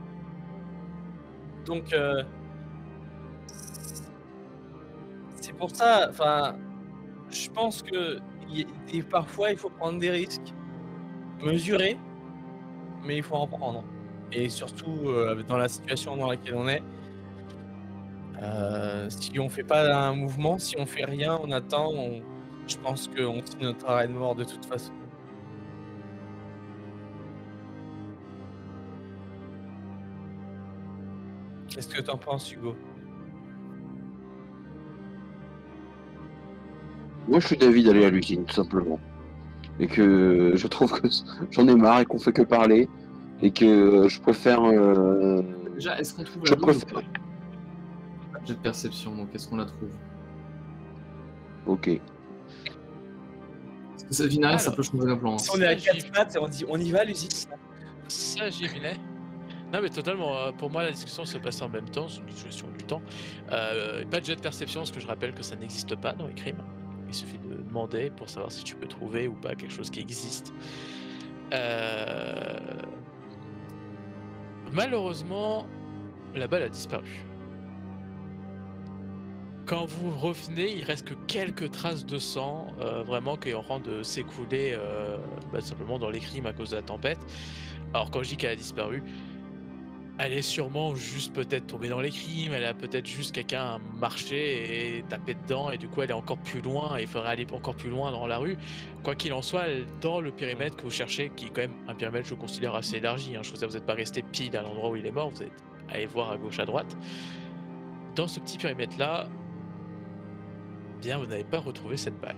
Donc, c'est pour ça, enfin, je pense que parfois il faut prendre des risques mesurés, mais il faut en prendre. Et surtout dans la situation dans laquelle on est, si on fait pas un mouvement, si on fait rien, on attend, je pense qu'on signe notre arrêt de mort de toute façon. Qu'est-ce que t'en penses, Hugo? Moi, je suis d'avis d'aller à l'usine, tout simplement. Et que je trouve que j'en ai marre et qu'on fait que parler. Et que je préfère. Déjà, est-ce qu'on trouve Je la double ou préfère. pas? J'ai de perception, donc est-ce qu'on la trouve? Ok. Parce que ça devient rien, ça peut changer la plan. Si on est à 4 pattes et on dit on y va à l'usine. Ça, j'y venais. Non, mais totalement. Pour moi, la discussion se passe en même temps, c'est une question du temps. Pas de jet de perception, parce que je rappelle que ça n'existe pas dans les crimes. Il suffit de demander pour savoir si tu peux trouver ou pas quelque chose qui existe. Malheureusement, la balle a disparu. Quand vous revenez, il reste que quelques traces de sang, vraiment qui est en train de s'écouler simplement dans les crimes à cause de la tempête. Alors quand je dis qu'elle a disparu, elle est sûrement juste peut-être tombée dans les crimes, elle a peut-être juste quelqu'un marché et tapé dedans et du coup elle est encore plus loin et il faudrait aller encore plus loin dans la rue. Quoi qu'il en soit, dans le périmètre que vous cherchez, qui est quand même un périmètre je considère assez élargi, hein, je veux dire, vous n'êtes pas resté pile à l'endroit où il est mort, vous êtes allé voir à gauche à droite. Dans ce petit périmètre là, bien vous n'avez pas retrouvé cette balle.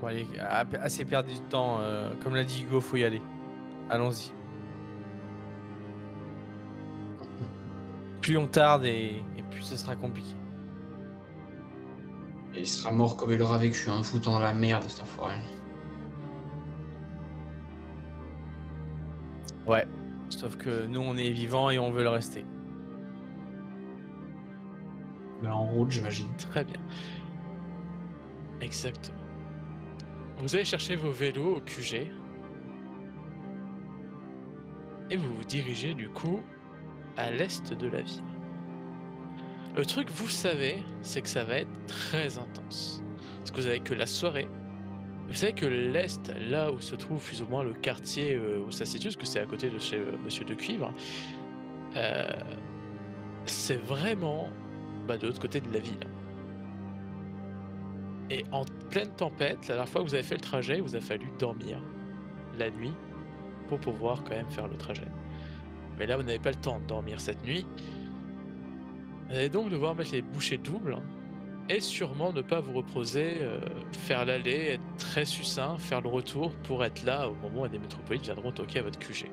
Bon, allez, assez perdu de temps. Comme l'a dit Hugo, faut y aller. Allons-y. Plus on tarde et plus ce sera compliqué. Et il sera mort comme il aura vécu, un foutant dans la merde, cet enfoiré. Ouais. Sauf que nous, on est vivants et on veut le rester. Mais en route, j'imagine. Très bien. Exactement. Vous allez chercher vos vélos au QG. Et vous vous dirigez du coup à l'est de la ville. Le truc, vous savez, c'est que ça va être très intense. Parce que vous avez que la soirée. Vous savez que l'est, là où se trouve plus ou moins le quartier où ça se situe, parce que c'est à côté de chez Monsieur de Cuivre, c'est vraiment de l'autre côté de la ville. Et en pleine tempête, la dernière fois que vous avez fait le trajet, il vous a fallu dormir la nuit pour pouvoir quand même faire le trajet. Mais là, vous n'avez pas le temps de dormir cette nuit. Vous allez donc devoir mettre les bouchées doubles et sûrement ne pas vous reposer, faire l'aller, être très succinct, faire le retour pour être là au moment où des métropolites viendront toquer à votre QG.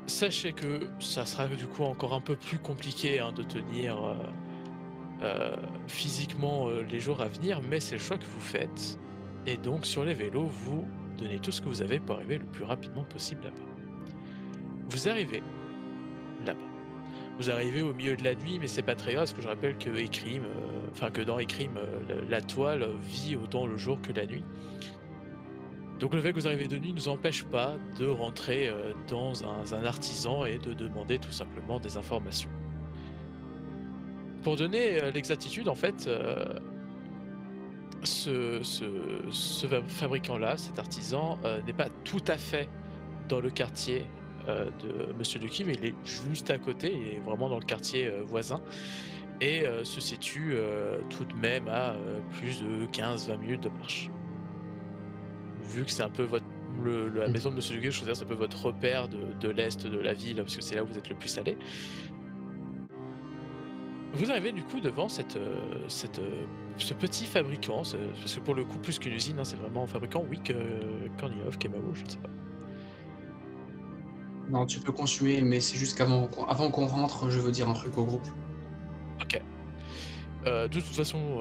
Sachez que ça sera du coup encore un peu plus compliqué de tenir physiquement les jours à venir, mais c'est le choix que vous faites. Et donc sur les vélos, vous donnez tout ce que vous avez pour arriver le plus rapidement possible là-bas. Vous arrivez là-bas. Vous arrivez au milieu de la nuit, mais c'est pas très grave, parce que je rappelle que que dans Ecrime, la toile vit autant le jour que la nuit. Donc le fait que vous arrivez de nuit ne nous empêche pas de rentrer dans un artisan et de demander tout simplement des informations. Pour donner l'exactitude, en fait, ce fabricant-là, cet artisan, n'est pas tout à fait dans le quartier de Monsieur Lucky, mais il est juste à côté, il est vraiment dans le quartier voisin, et se situe tout de même à plus de 15-20 minutes de marche. Vu que c'est un peu la maison de Monsieur Lucky, je veux dire, c'est un peu votre repère de l'est de la ville, parce que c'est là où vous êtes le plus allé. Vous arrivez du coup devant ce petit fabricant, parce que pour le coup, plus qu'une usine, hein, c'est vraiment un fabricant, oui, que Korniloff, Kemao, je ne sais pas. Non, tu peux continuer, mais c'est juste qu'avant qu'on rentre, je veux dire un truc au groupe. Ok. De toute façon,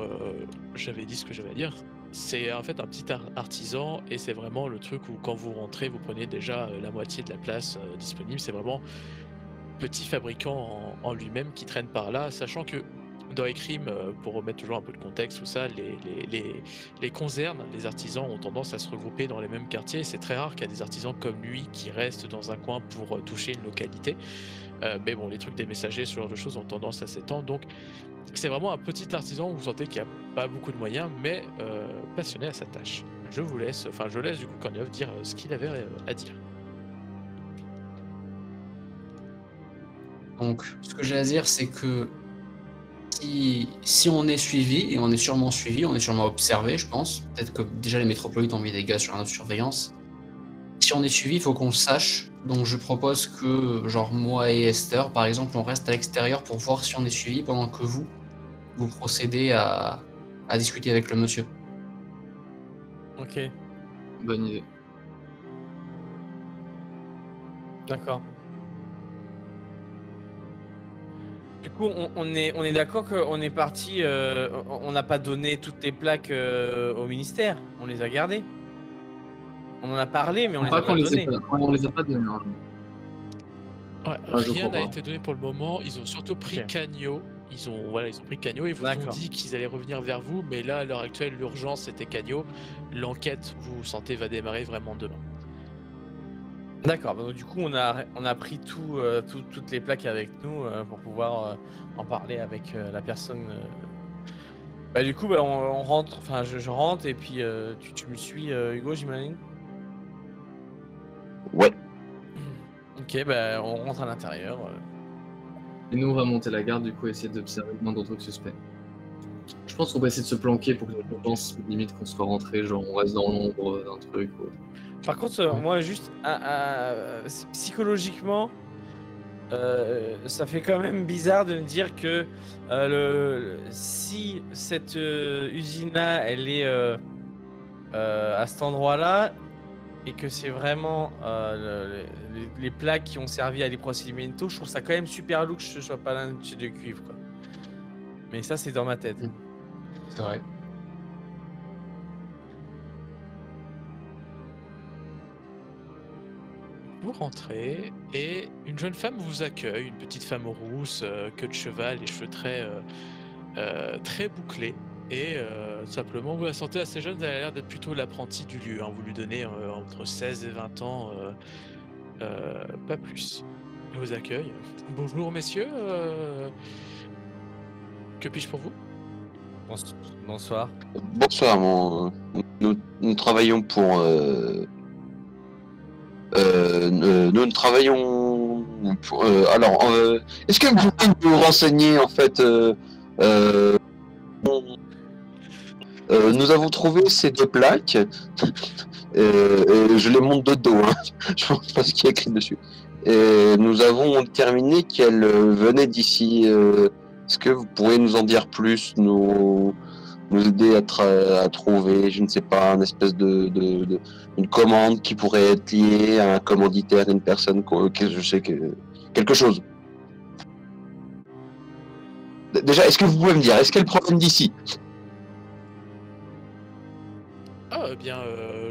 j'avais dit ce que j'avais à dire. C'est en fait un petit artisan, et c'est vraiment le truc où quand vous rentrez, vous prenez déjà la moitié de la place disponible. C'est vraiment petit fabricant en lui-même qui traîne par là, sachant que dans Ecrime, pour remettre toujours un peu de contexte, tout ça, les concernes, les artisans ont tendance à se regrouper dans les mêmes quartiers. C'est très rare qu'il y ait des artisans comme lui qui restent dans un coin pour toucher une localité. Mais bon, les trucs des messagers, ce genre de choses ont tendance à s'étendre. Donc c'est vraiment un petit artisan où vous sentez qu'il n'y a pas beaucoup de moyens, mais passionné à sa tâche. Je laisse du coup Korniloff dire ce qu'il avait à dire. Donc, ce que j'ai à dire, c'est que si on est suivi, et on est sûrement suivi, on est sûrement observé, je pense, peut-être que déjà les métropolites ont mis des gars sur notre surveillance. Si on est suivi, il faut qu'on le sache. Donc je propose que, genre moi et Esther, par exemple, on reste à l'extérieur pour voir si on est suivi pendant que vous procédez à discuter avec le monsieur. Ok, Bonne idée. d'accord. Du coup, on est d'accord qu'on est parti, on n'a pas donné toutes les plaques au ministère, on les a gardées. On en a parlé, mais on les a pas données. On les a pas donnés. Hein. Ouais, Ah, je rien crois n'a pas. été donné pour le moment. Ils ont surtout pris Ok. Cagno. Ils ont pris Cagno et vous ont D'accord. dit qu'ils allaient revenir vers vous. Mais là, à l'heure actuelle, l'urgence c'était Cagno. L'enquête, vous sentez, va démarrer vraiment demain. D'accord, donc du coup on a pris toutes les plaques avec nous pour pouvoir en parler avec la personne. Bah, du coup on rentre, enfin je rentre et puis tu me suis Hugo, j'imagine. Ouais. Ok, bah on rentre à l'intérieur. Et nous, on va monter la garde, du coup, essayer d'observer le moindre truc suspect. Je pense qu'on va essayer de se planquer pour que je pense limite qu'on soit rentré, genre on reste dans l'ombre d'un truc. Ou... Par contre, moi juste psychologiquement, ça fait quand même bizarre de me dire que si cette usine-là, elle est à cet endroit-là, et que c'est vraiment les plaques qui ont servi à les procédiments, je trouve ça quand même super louche que ce soit pas là de cuivre, quoi. Mais ça, c'est dans ma tête. C'est vrai. Vous rentrez et une jeune femme vous accueille, une petite femme rousse, queue de cheval, les cheveux très bouclés. Et simplement, vous la sentez assez jeune, elle a l'air d'être plutôt l'apprentie du lieu. Hein. Vous lui donnez entre 16 et 20 ans, pas plus. Elle vous accueille. Bonjour messieurs, que puis-je pour vous? Bonsoir. Bonsoir, nous travaillons pour. Nous travaillons pour. Est-ce que vous pouvez nous renseigner en fait nous avons trouvé ces deux plaques. Et je les monte de dos, hein. Je pense pas ce qu'il y a écrit dessus. Et nous avons déterminé qu'elles venaient d'ici. Est-ce que vous pourriez nous en dire plus, nous aider à trouver, je ne sais pas, une espèce une commande qui pourrait être liée à un commanditaire, une personne que je sais que quelque chose. Déjà, est-ce que vous pouvez me dire, est-ce qu'elles proviennent d'ici? eh bien,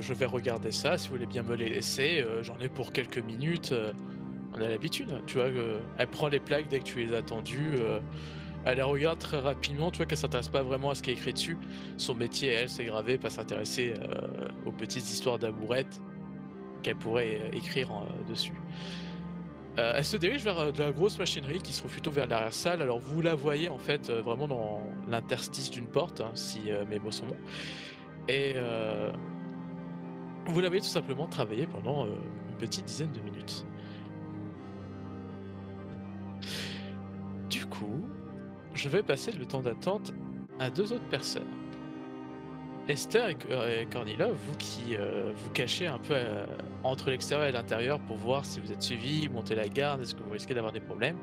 je vais regarder ça, si vous voulez bien me les laisser, j'en ai pour quelques minutes, on a l'habitude, tu vois, elle prend les plaques dès que tu les as tendues, elle les regarde très rapidement, tu vois qu'elle s'intéresse pas vraiment à ce qui est écrit dessus. Son métier, elle, c'est gravé, pas s'intéresser aux petites histoires d'amourettes qu'elle pourrait écrire dessus. Elle se dirige vers de la grosse machinerie qui se trouve plutôt vers l'arrière-salle. Alors vous la voyez en fait vraiment dans l'interstice d'une porte, hein, si mes mots sont bons. Et vous la voyez tout simplement travailler pendant une petite dizaine de minutes. Du coup, je vais passer le temps d'attente à 2 autres personnes. Esther et Cornila, vous qui vous cachez un peu entre l'extérieur et l'intérieur pour voir si vous êtes suivis, monter la garde, est-ce que vous risquez d'avoir des problèmes.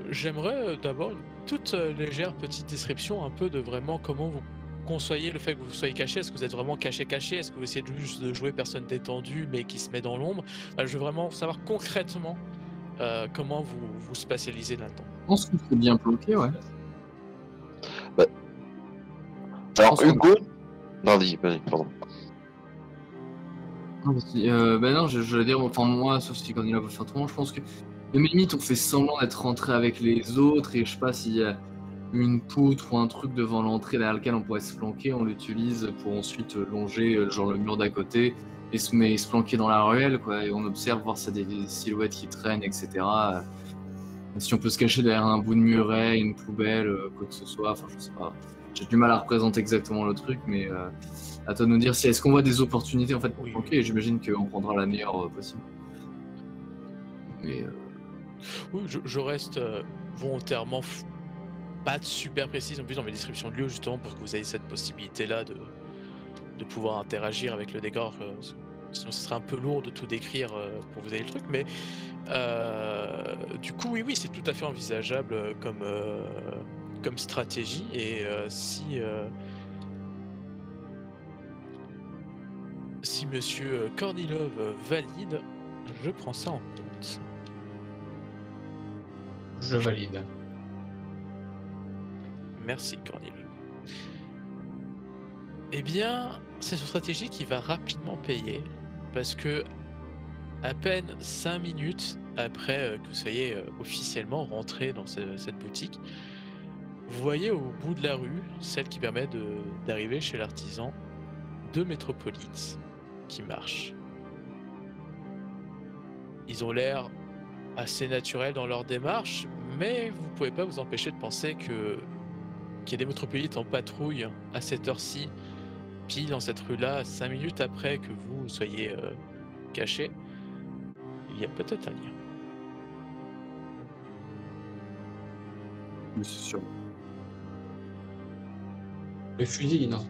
J'aimerais d'abord une toute légère petite description un peu de vraiment comment vous conçoyez le fait que vous soyez caché. Est-ce que vous êtes vraiment caché? Est-ce que vous essayez juste de jouer personne détendue mais qui se met dans l'ombre? Je veux vraiment savoir concrètement comment vous spatialisez là-dedans. Je pense que c'est bien bloqué, ouais. Alors, Hugo. Non, vas-y, pardon. Non, non, je veux dire, enfin, moi, sauf si Cornelia veut faire autrement, je pense que. De limite, on fait semblant d'être rentré avec les autres, et je sais pas s'il y a une poutre ou un truc devant l'entrée derrière lequel on pourrait se planquer, on l'utilise pour ensuite longer genre le mur d'à côté et se planquer dans la ruelle, quoi, et on observe, voir s'il y a des silhouettes qui traînent, etc. Si on peut se cacher derrière un bout de muret, une poubelle, quoi que ce soit, enfin, je sais pas. J'ai du mal à représenter exactement le truc, mais à toi de nous dire si est-ce qu'on voit des opportunités en fait pour planquer, et j'imagine qu'on prendra la meilleure possible. Mais oui, je reste volontairement pas super précise en plus dans mes descriptions de lieux, justement pour que vous ayez cette possibilité-là de pouvoir interagir avec le décor. Sinon, ce serait un peu lourd de tout décrire pour vous ayez le truc, mais du coup, oui, c'est tout à fait envisageable comme stratégie. Et si Monsieur Kornilov valide, je prends ça en compte. Je valide. Merci Kornilov. Eh bien, c'est une stratégie qui va rapidement payer, parce que à peine 5 minutes après que vous soyez officiellement rentré dans cette boutique, vous voyez au bout de la rue, celle qui permet d'arriver chez l'artisan, 2 métropolites qui marchent. Ils ont l'air assez naturels dans leur démarche, mais vous pouvez pas vous empêcher de penser qu'il y a des métropolites en patrouille à cette heure-ci, pile dans cette rue-là, 5 minutes après que vous soyez caché. Il y a peut-être un lien. mais c'est sûr. Le fusil, non.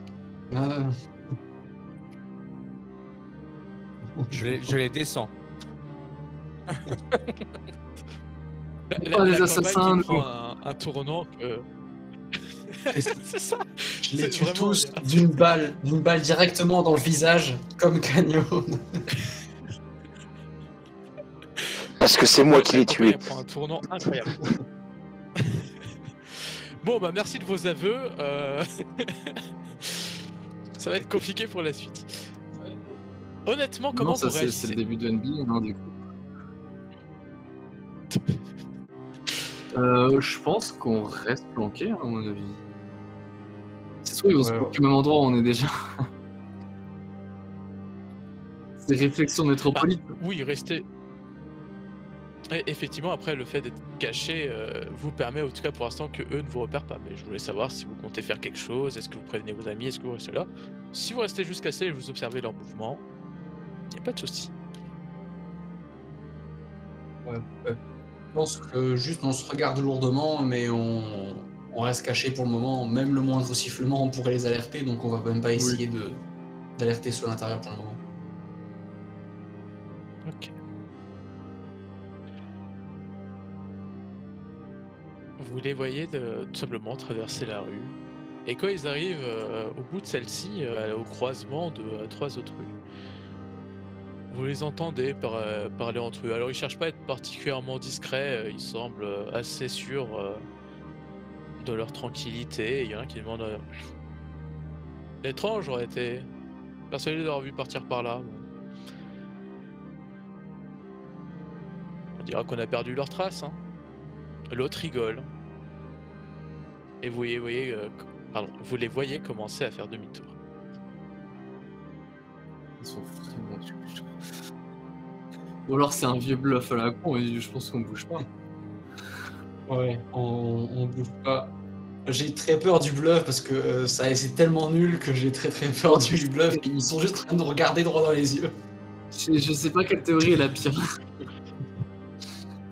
Je les descends. Pas des assassins, qui prend un tournant que... c'est ça. Je les C'est tue vraiment tous bien. d'une balle directement dans le visage, comme Canyon. Parce que c'est moi qui l'ai tué. Il prend un tournant incroyable. Bon, bah merci de vos aveux. Ça va être compliqué pour la suite. Honnêtement, comment Non, ça vous c'est réagissez? le début de NBA, non, du coup. Je pense qu'on reste planqué, hein, à mon avis. C'est sûr, ils vont se planquer au même endroit où on est déjà. C'est réflexion métropolite. Oui, restez. Et effectivement, après, le fait d'être caché vous permet, en tout cas pour l'instant, que eux ne vous repèrent pas. Mais je voulais savoir si vous comptez faire quelque chose, est-ce que vous prévenez vos amis, est-ce que vous restez là. Si vous restez juste caché et vous observez leurs mouvements, il n'y a pas de souci. Ouais. Je pense que juste on se regarde lourdement, mais on reste caché pour le moment. Même le moindre sifflement, on pourrait les alerter, donc on va même pas essayer d'alerter ceux à l'intérieur pour le moment. Ok. Vous les voyez tout simplement traverser la rue. Et quand ils arrivent au bout de celle-ci, au croisement de 3 autres rues, vous les entendez parler entre eux. Alors ils cherchent pas à être particulièrement discrets, ils semblent assez sûrs de leur tranquillité. Il y en a un qui demande Étrange, j'aurais été persuadé d'avoir vu partir par là. On dira qu'on a perdu leurs traces. Hein. L'autre rigole. Et vous les voyez commencer à faire demi-tour. Ils sont vraiment stupides. Ou alors c'est un vieux bluff à la con et je pense qu'on bouge pas. Ouais, on bouge pas. J'ai très peur du bluff parce que c'est tellement nul que j'ai très peur du bluff. Ils sont juste en train de nous regarder droit dans les yeux. Je sais pas quelle théorie est la pire.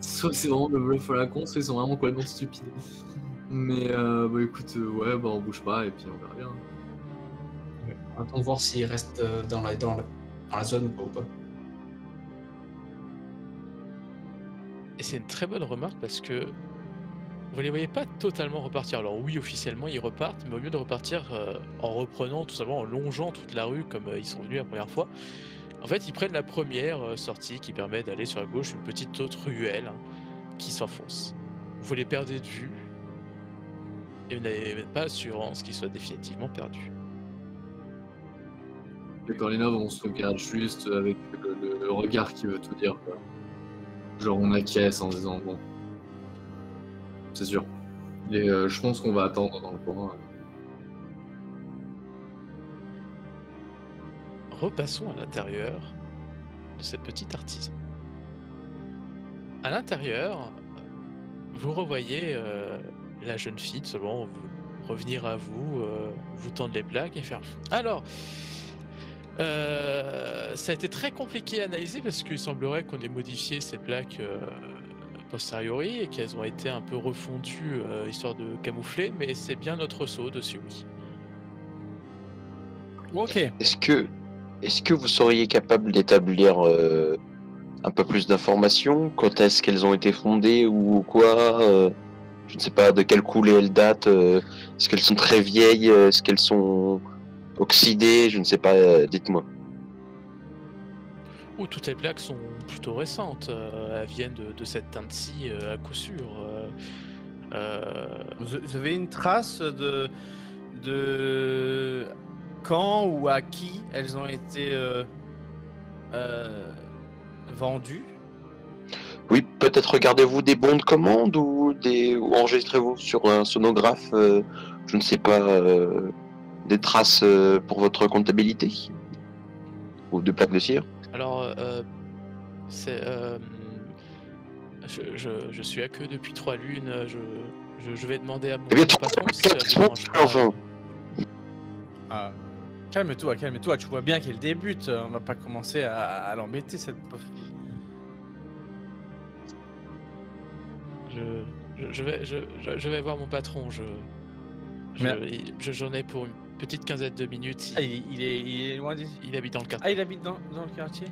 Soit c'est vraiment le bluff à la con, soit ils sont vraiment complètement stupides. Mais bah écoute, ouais, bah on bouge pas et puis on verra bien. On attend de voir s'ils restent dans la zone ou pas. Et c'est une très bonne remarque parce que vous les voyez pas totalement repartir. Alors oui, officiellement ils repartent, mais au lieu de repartir en reprenant tout simplement, en longeant toute la rue comme ils sont venus la première fois, en fait ils prennent la première sortie qui permet d'aller sur la gauche, une petite autre ruelle qui s'enfonce. Vous les perdez de vue et vous n'avez même pas assurance qu'ils soient définitivement perdus. Et quand les nobles on se regarde juste avec le regard qui veut tout dire, quoi. Genre on acquiesce en disant bon. C'est sûr. Et je pense qu'on va attendre dans le coin. Repassons à l'intérieur de cette petite artisan. À l'intérieur, vous revoyez la jeune fille seulement revenir à vous, vous tendre les plaques et faire. Alors, ça a été très compliqué à analyser parce qu'il semblerait qu'on ait modifié ces plaques posteriori et qu'elles ont été un peu refondues histoire de camoufler, mais c'est bien notre sceau dessus, oui. Ok. Est-ce que vous seriez capable d'établir un peu plus d'informations? Quand est-ce qu'elles ont été fondées ou quoi? Je ne sais pas de quelle coulée elles datent. Est-ce qu'elles sont très vieilles? Est-ce qu'elles sont oxydées? Je ne sais pas. Dites-moi. Ou toutes les plaques sont plutôt récentes, elles viennent de cette teinte-ci à coup sûr. Vous avez une trace de quand ou à qui elles ont été vendues? Oui, peut-être regardez-vous des bons de commande ou enregistrez-vous sur un sonographe. Je ne sais pas. Des traces pour votre comptabilité ou de plaques de cire. Alors, c'est, je suis à queue depuis 3 lunes. Je vais demander à mon Eh bien, patron si ça le dérange pas. enfin. Ah. Calme-toi, calme-toi. Tu vois bien qu'elle débute. On va pas commencer à l'embêter cette pauvre fille. Je vais voir mon patron. J'en ai pour une petite quinzaine de minutes. Ah, il est loin d'ici. Il habite dans le Ah, quartier. il habite dans le quartier.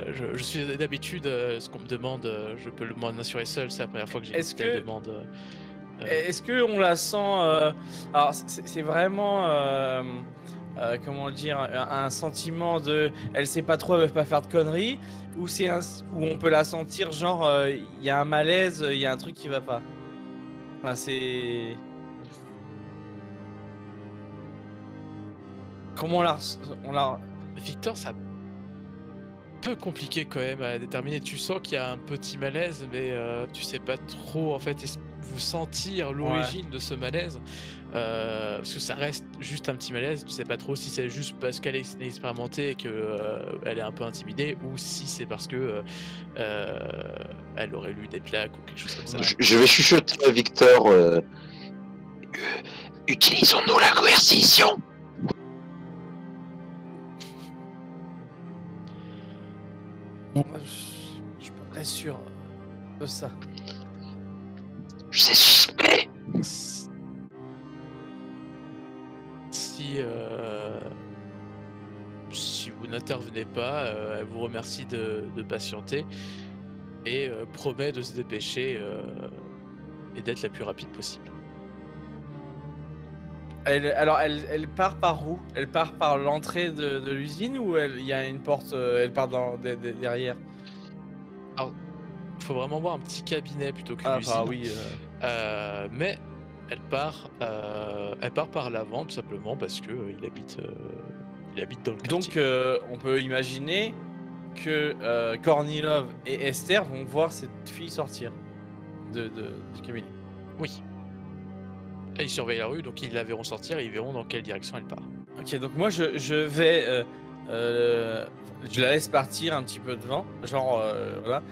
Je suis d'habitude, ce qu'on me demande, je peux m'en assurer seul. C'est la première fois que j'ai Est-ce une telle que- demande. Est-ce que on la sent alors c'est vraiment comment dire un sentiment de elle sait pas trop, elle veut pas faire de conneries, ou c'est où on peut la sentir genre il y a un malaise, il y a un truc qui va pas. Enfin, c'est comment on la Victor, ça peu compliqué quand même à déterminer. Tu sens qu'il y a un petit malaise, mais tu sais pas trop en fait vous sentir l'origine de ce malaise, parce que ça reste juste un petit malaise. Tu sais pas trop si c'est juste parce qu'elle est expérimentée et que elle est un peu intimidée, ou si c'est parce que elle aurait lu des plaques ou quelque chose comme ça. Je vais chuchoter à Victor. Utilisons-nous la coercition. je suis pas très sûr de ça. C'est suspect. Si vous n'intervenez pas, elle vous remercie de patienter et promet de se dépêcher et d'être la plus rapide possible. Elle part par où? Elle part par l'entrée de l'usine, ou il y a une porte, elle part derrière? Il faut vraiment voir un petit cabinet plutôt que Ah l'usine. bah oui. Mais elle part par l'avant tout simplement parce que il habite dans le quartier. Donc, on peut imaginer que Kornilov et Esther vont voir cette fille sortir de Camille. Oui. Et ils surveillent la rue, donc ils la verront sortir et ils verront dans quelle direction elle part. Ok, donc moi je vais, je la laisse partir un petit peu devant, genre voilà,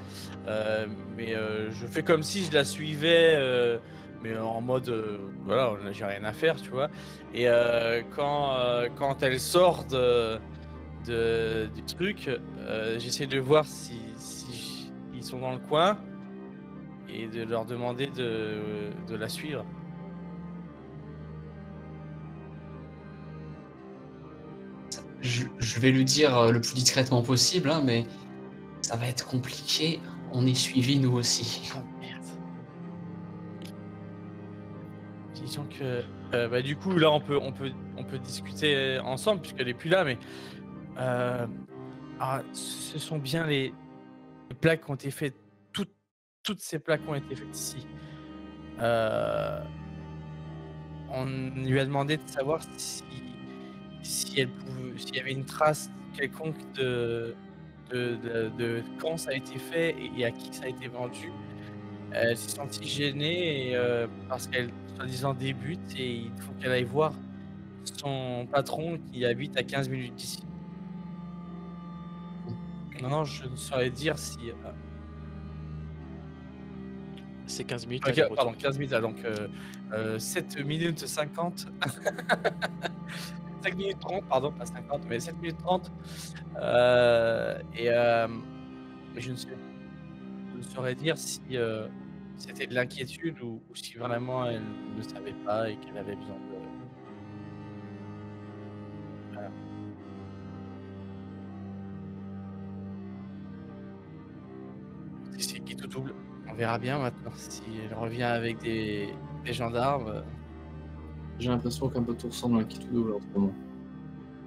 mais je fais comme si je la suivais, mais en mode voilà, j'ai rien à faire, tu vois. Et quand elle sort du truc, j'essaie de voir si ils sont dans le coin et de leur demander de la suivre. Je vais lui dire le plus discrètement possible, hein, mais ça va être compliqué. On est suivis nous aussi. Oh merde. Disons que bah, du coup là on peut discuter ensemble puisqu'elle est plus là, mais ce sont bien les plaques qui ont été faites, toutes ces plaques ont été faites ici. On lui a demandé de savoir s'il y avait une trace quelconque de quand ça a été fait et à qui ça a été vendu. Elle s'est sentie gênée parce qu'elle, soi-disant, débute et il faut qu'elle aille voir son patron qui habite à 15 minutes d'ici. Non, je ne saurais dire si... C'est 15 minutes. Ok, pardon, 15 minutes, donc 7 minutes 50. 5 minutes 30, pardon, pas 50, mais 7 minutes 30. Je ne saurais dire si c'était de l'inquiétude ou si vraiment elle ne savait pas et qu'elle avait besoin de... Voilà. C'est qui tout double. On verra bien maintenant si elle revient avec des gendarmes. J'ai l'impression qu'un peu tout ressemble à un qui tout double en ce moment.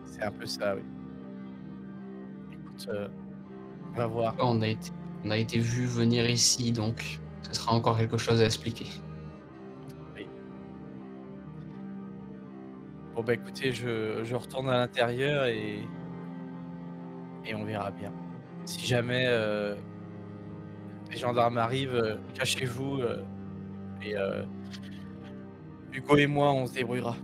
C'est un peu ça, oui. Écoute, on va voir. On a été vu venir ici, donc ce sera encore quelque chose à expliquer. Oui. Bon bah écoutez, je retourne à l'intérieur et on verra bien. Si jamais les gendarmes arrivent, cachez-vous et Hugo et moi on se débrouillera.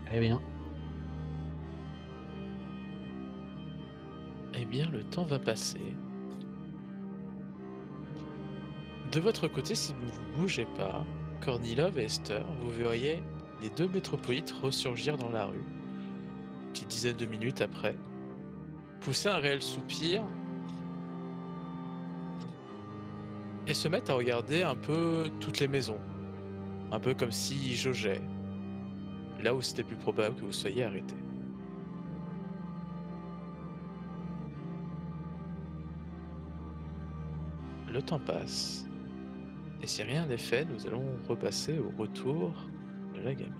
Très bien. Eh bien, le temps va passer. De votre côté, si vous ne vous bougez pas, Kornilov et Esther, vous verriez les deux métropolites ressurgir dans la rue. Une petite dizaine de minutes après, pousser un réel soupir et se mettre à regarder un peu toutes les maisons. Un peu comme s'ils jaugeaient. Là où c'était plus probable que vous soyez arrêté. Le temps passe. Et si rien n'est fait, nous allons repasser au retour de la gamine.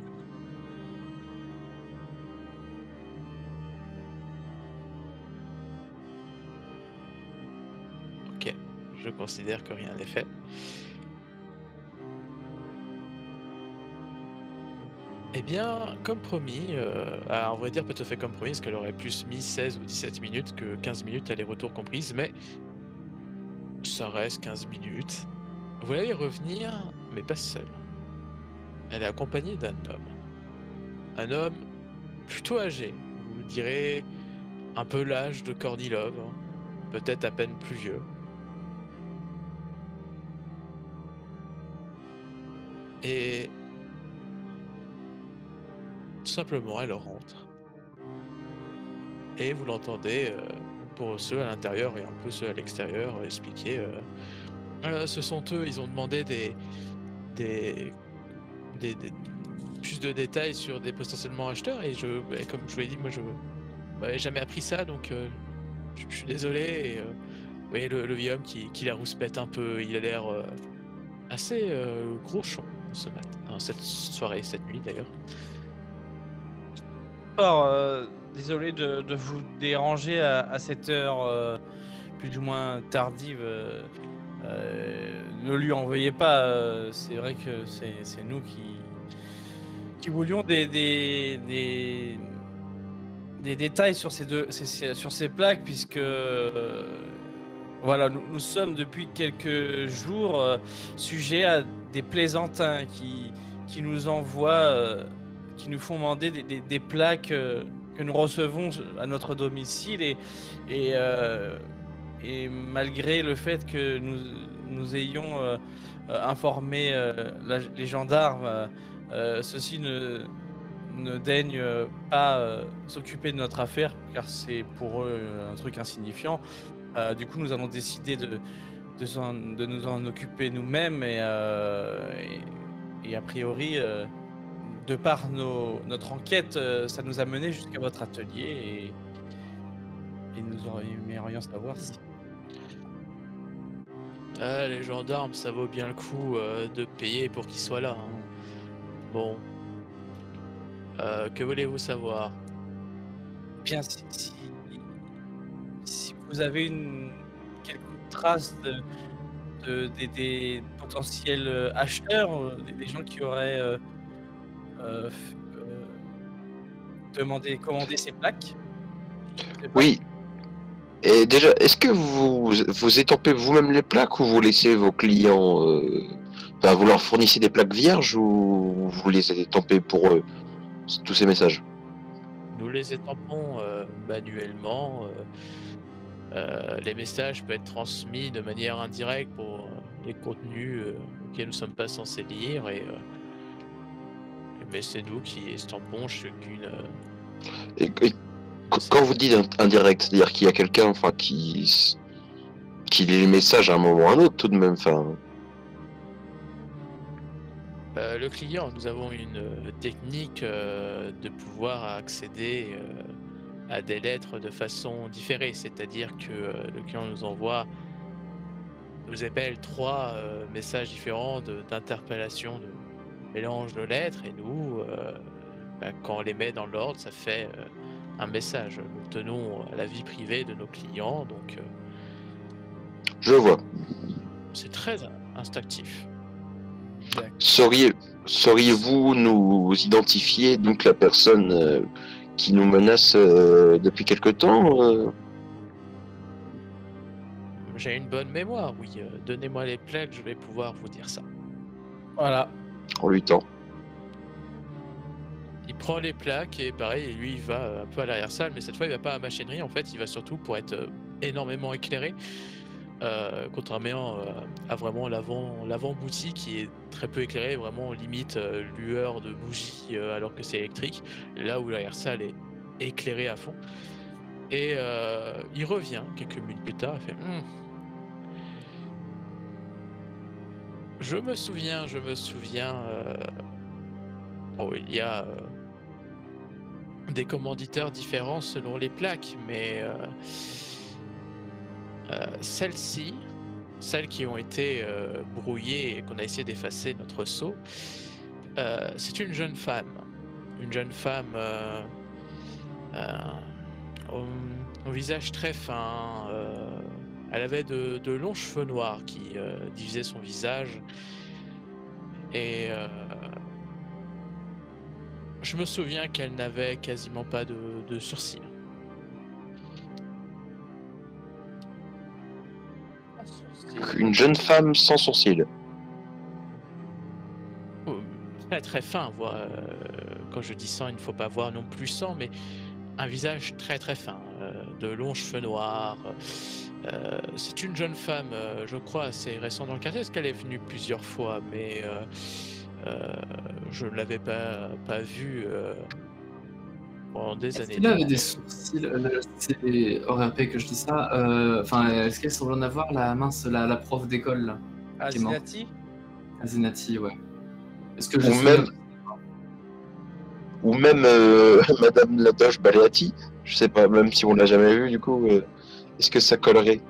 Ok, je considère que rien n'est fait. Eh bien, comme promis, on va dire peut-être fait comme promis, parce qu'elle aurait plus mis 16 ou 17 minutes que 15 minutes aller-retour comprises, mais ça reste 15 minutes. Vous allez revenir, mais pas seul. Elle est accompagnée d'un homme. Un homme plutôt âgé, vous direz un peu l'âge de Kornilov, hein, peut-être à peine plus vieux. Et tout simplement, elle rentre. Et vous l'entendez, pour ceux à l'intérieur et un peu ceux à l'extérieur, expliquer ce sont eux, ils ont demandé des plus de détails sur des potentiellement acheteurs et comme je vous l'ai dit, moi je m'avais jamais appris ça, donc je suis désolé. Et, vous voyez le vieux homme qui la rouspète un peu, il a l'air assez gros-chon cette soirée, cette nuit d'ailleurs. Alors, désolé de vous déranger à cette heure plus ou moins tardive Ne lui en veuillez pas, c'est vrai que c'est nous qui voulions des détails sur sur ces plaques, puisque voilà, nous sommes depuis quelques jours sujets à des plaisantins qui nous envoient, qui nous font demander des plaques que nous recevons à notre domicile, et malgré le fait que nous ayons informé les gendarmes, ceux-ci ne daignent pas s'occuper de notre affaire, car c'est pour eux un truc insignifiant. Du coup, nous avons décidé de nous en occuper nous-mêmes, et a priori, de par notre enquête, ça nous a mené jusqu'à votre atelier, et nous aimerions savoir si... Ah, les gendarmes, ça vaut bien le coup de payer pour qu'ils soient là. Hein. Bon. Que voulez-vous savoir? Bien, si vous avez quelques traces des potentiels acheteurs, des gens qui auraient commandé ces plaques. Oui. Et déjà, est-ce que vous étampez vous-même les plaques ou vous laissez vos clients... Enfin, vous leur fournissez des plaques vierges ou vous les étampez pour eux, tous ces messages? Nous les étampons manuellement. Les messages peuvent être transmis de manière indirecte pour les contenus auxquels nous ne sommes pas censés lire, mais c'est nous qui estampons chacune. Et quand vous dites indirect, c'est-à-dire qu'il y a quelqu'un qui lit les messages à un moment ou à un autre tout de même. Le client, nous avons une technique de pouvoir accéder à des lettres de façon différée, c'est-à-dire que le client nous appelle 3 messages différents d'interpellation, de mélange de lettres, et nous, quand on les met dans l'ordre, ça fait un message. Nous tenons à la vie privée de nos clients, donc Je vois. c'est très instinctif. Sauriez-vous nous identifier donc la personne qui nous menace depuis quelque temps J'ai une bonne mémoire, oui. Donnez-moi les plaques, je vais pouvoir vous dire ça. Voilà. On lui tend. Il prend les plaques et pareil, lui il va un peu à l'arrière-salle, mais cette fois il va pas à la machinerie, en fait il va surtout pour être énormément éclairé, contrairement à vraiment l'avant-boutique qui est très peu éclairé, vraiment limite lueur de bougie alors que c'est électrique, là où l'arrière-salle est éclairée à fond. Et il revient quelques minutes plus tard, il fait Je me souviens, bon, il y a des commanditaires différents selon les plaques, mais celles-ci, celles qui ont été brouillées et qu'on a essayé d'effacer notre sceau, c'est une jeune femme au visage très fin. Elle avait de longs cheveux noirs qui divisaient son visage, et je me souviens qu'elle n'avait quasiment pas de sourcils. Une jeune femme sans sourcils. Très très fin, quand je dis sang, il ne faut pas voir non plus sang, mais un visage très très fin, de longs cheveux noirs. C'est une jeune femme, je crois, assez récente dans le quartier, parce qu'elle est venue plusieurs fois, mais je ne l'avais pas vue pendant des années. Est-ce qu'il avait des sourcils? C'est hors RP que je dis ça. Enfin, est-ce qu'elle semble en avoir, la prof d'école là, qui est morte? Azinati, ouais. Est-ce que ou même Madame Ladoche Baleati, je sais pas, même si on l'a jamais vue, du coup, est-ce que ça collerait?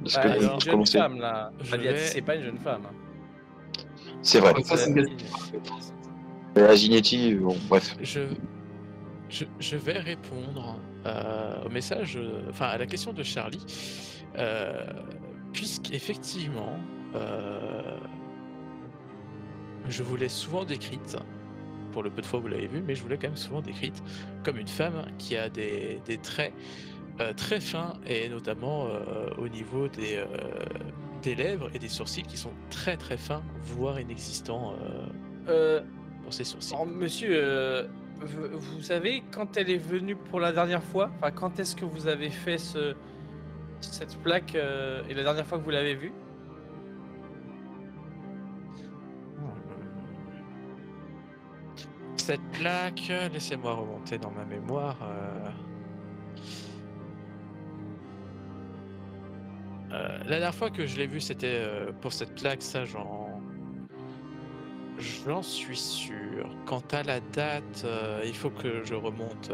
C'est une jeune femme là. Baleati, c'est pas une jeune femme. C'est vrai. Mais Azinetti, bon, bref. Je vais répondre au message, enfin à la question de Charlie. Puisqu'effectivement, je vous l'ai souvent décrite, pour le peu de fois où vous l'avez vue, mais je vous l'ai quand même souvent décrite comme une femme qui a des traits très fins, et notamment au niveau des lèvres et des sourcils qui sont très très fins, voire inexistants pour ses sourcils. Alors, monsieur, vous savez quand elle est venue pour la dernière fois? Enfin, quand est-ce que vous avez fait cette plaque et la dernière fois que vous l'avez vue? Cette plaque, laissez-moi remonter dans ma mémoire. La dernière fois que je l'ai vue, c'était pour cette plaque, ça j'en suis sûr. Quant à la date, il faut que je remonte.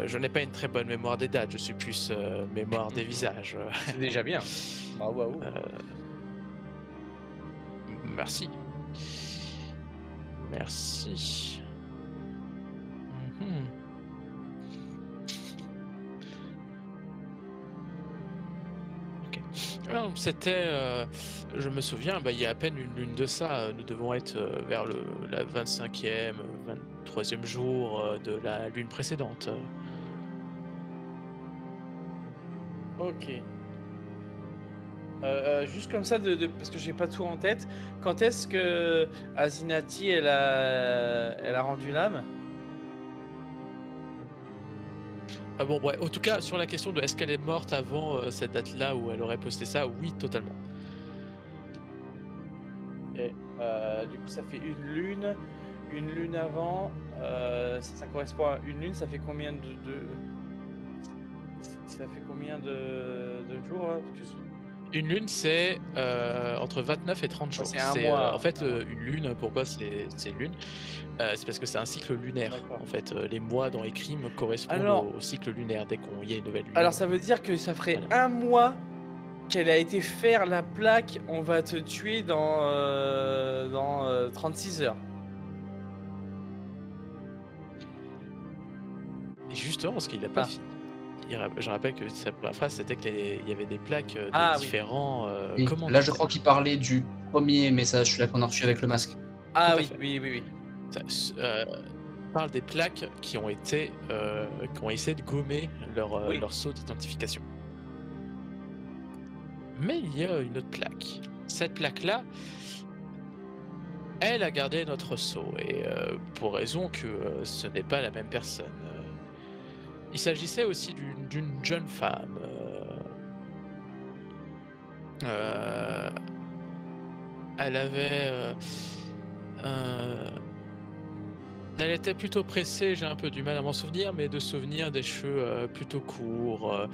Je n'ai pas une très bonne mémoire des dates, je suis plus mémoire des visages. C'est déjà bien. Bravo à vous. Merci. Merci. Mhm. Ok. Alors, c'était, je me souviens, il y a à peine une lune de ça, nous devons être vers la 25e, 23e jour de la lune précédente. Ok. Juste comme ça, parce que j'ai pas tout en tête, quand est-ce que Azinati elle a rendu l'âme? Ah bon, ouais, en tout cas, sur la question de est-ce qu'elle est morte avant cette date-là où elle aurait posté ça, oui, totalement. Et, du coup, ça fait une lune avant, ça correspond à une lune, ça fait combien ça fait combien de jours là? Une lune, c'est entre 29 et 30 jours. C'est un mois. En fait, une lune, pourquoi c'est une lune? C'est parce que c'est un cycle lunaire. D'accord. En fait, les mois dans les crimes correspondent Alors- au cycle lunaire dès qu'il y a une nouvelle lune. Alors ça veut dire que ça ferait Voilà. un mois qu'elle a été faire la plaque, on va te tuer dans 36 heures. Et justement, parce qu'il n'a pas Ah. fini. Je rappelle que sa première phrase, c'était qu'il y avait des plaques de Ah, oui. différents Oui. commanditaires. Là, je crois qu'il parlait du premier message, celui-là qu'on a reçu avec le masque. Ah Tout à oui, fait. oui. Ça parle des plaques qui ont essayé de gommer Oui. leur sceau d'identification. Mais il y a une autre plaque. Cette plaque-là, elle a gardé notre sceau, et pour raison que ce n'est pas la même personne. Il s'agissait aussi d'une jeune femme. Elle avait... elle était plutôt pressée, j'ai un peu du mal à m'en souvenir, mais de souvenir des cheveux plutôt courts.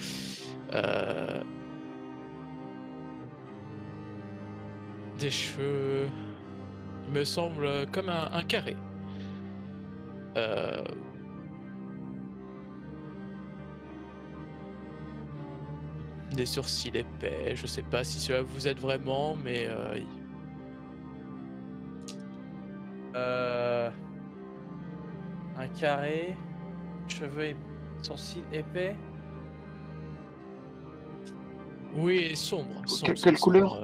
Des cheveux, il me semble, comme un carré. Des sourcils épais, je sais pas si cela vous aide vraiment, mais Un carré, cheveux sourcils épais. oui, et sombre. Quelle couleur?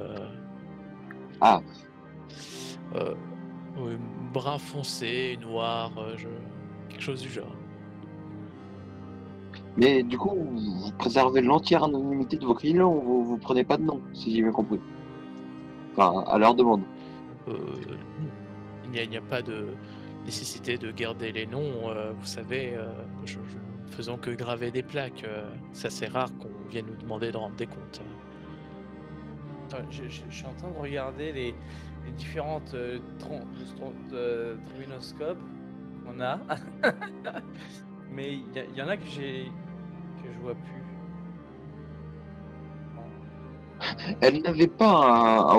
Ah, Oui, brun foncé, noir, quelque chose du genre. mais du coup, vous préservez l'entière anonymité de vos clients ou vous prenez pas de nom, si j'ai bien compris. Enfin, à leur demande. Il n'y a pas de nécessité de garder les noms, vous savez, je ne faisons que graver des plaques, c'est assez rare qu'on vienne nous demander de rendre des comptes. Je suis en train de regarder les différentes trombinoscopes qu'on a. Mais il y en a que je vois plus. Elle n'avait pas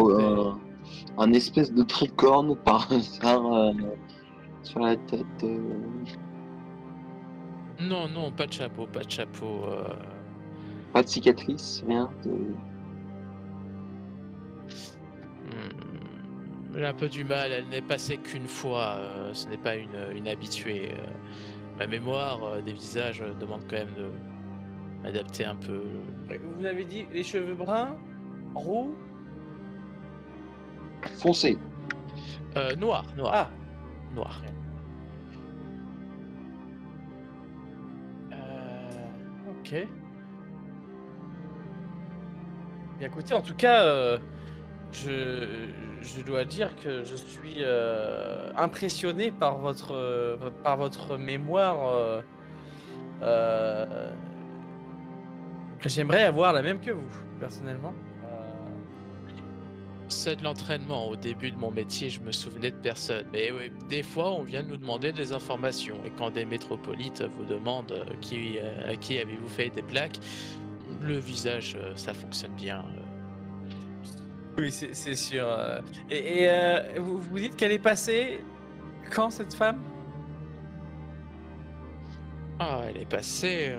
un espèce de tricorne par hasard sur la tête. Non, pas de chapeau, Pas de cicatrice, rien. J'ai un peu du mal, elle n'est passée qu'une fois, ce n'est pas une habituée. Ma mémoire des visages demande quand même de m'adapter un peu. Vous avez dit les cheveux bruns, Roux. Foncé. Noir. Ah. Noir. Ok. Bien, écoutez, en tout cas, je dois dire que je suis impressionné par votre mémoire. Euh, J'aimerais avoir la même que vous, personnellement. C'est de l'entraînement. Au début de mon métier, je me souvenais de personne. Mais oui, des fois, on vient nous demander des informations. Et quand des métropolites vous demandent à qui avez-vous fait des plaques, le visage, ça fonctionne bien. Oui, c'est sûr. Vous vous dites qu'elle est passée quand, cette femme? Ah, elle est passée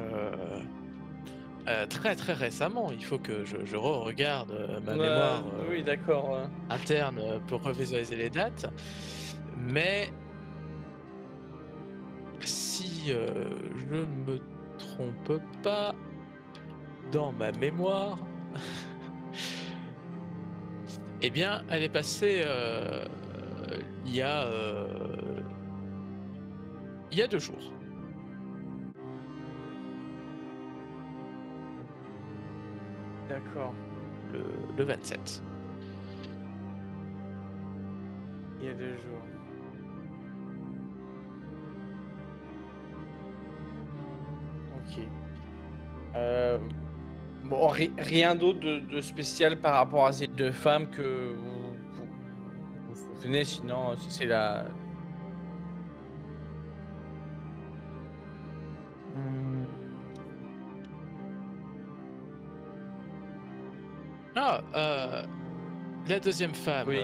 très très récemment. Il faut que je re-regarde ma mémoire Oui, d'accord. interne pour revisualiser les dates. Mais si je ne me trompe pas dans ma mémoire, eh bien, elle est passée il y a 2 jours. D'accord. Le 27. Il y a 2 jours. Ok. Bon, rien d'autre de spécial par rapport à ces 2 femmes que vous souvenez, sinon c'est la... Ah, la deuxième femme, Oui.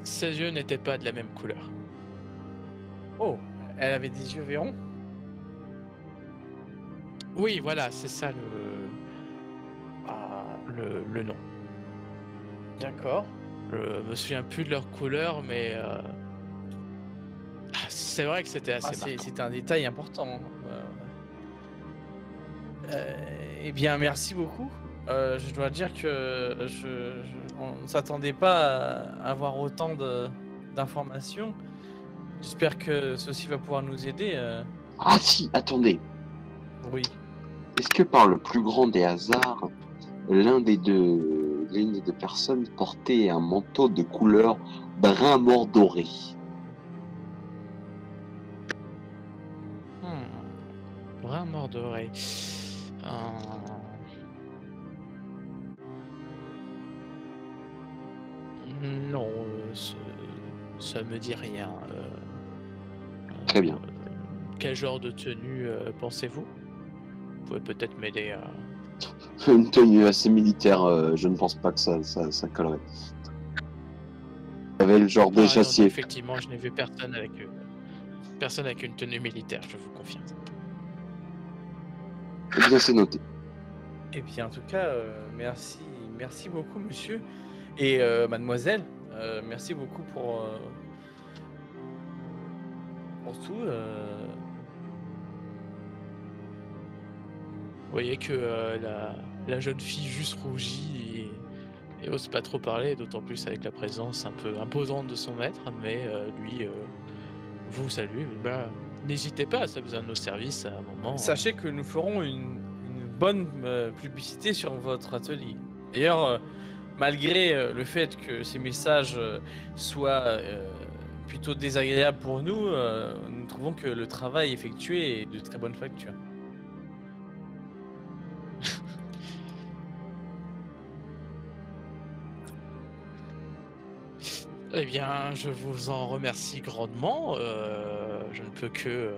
ses yeux n'étaient pas de la même couleur. Oh, elle avait des yeux verrons? Oui, voilà, c'est ça Ah, le nom. d'accord. Je me souviens plus de leur couleur, mais c'est vrai que c'était assez marquant. C'est un détail important. Eh bien, merci beaucoup. Je dois dire que on ne s'attendait pas à avoir autant d'informations. J'espère que ceci va pouvoir nous aider. Ah si, attendez. Oui. Est-ce que par le plus grand des hasards, l'une des deux personnes portait un manteau de couleur brun mordoré? Brun mordoré. Non, ça me dit rien. Très bien. Quel genre de tenue pensez-vous? Vous pouvez peut-être m'aider à... Une tenue assez militaire, je ne pense pas que ça collerait. Il y avait le genre des non, chassiers. effectivement, je n'ai vu personne avec une tenue militaire, je vous confirme. Eh bien, c'est noté. Eh bien, en tout cas, merci beaucoup, monsieur. Et mademoiselle, merci beaucoup pour tout. Vous voyez que la jeune fille juste rougit et ose pas trop parler, d'autant plus avec la présence un peu imposante de son maître, mais lui vous salue. Bah, n'hésitez pas, ça besoin de nos services à un moment. Sachez que nous ferons une bonne publicité sur votre atelier. D'ailleurs, malgré le fait que ces messages soient plutôt désagréables pour nous, nous trouvons que le travail effectué est de très bonne facture. Eh bien, je vous en remercie grandement. Je ne peux que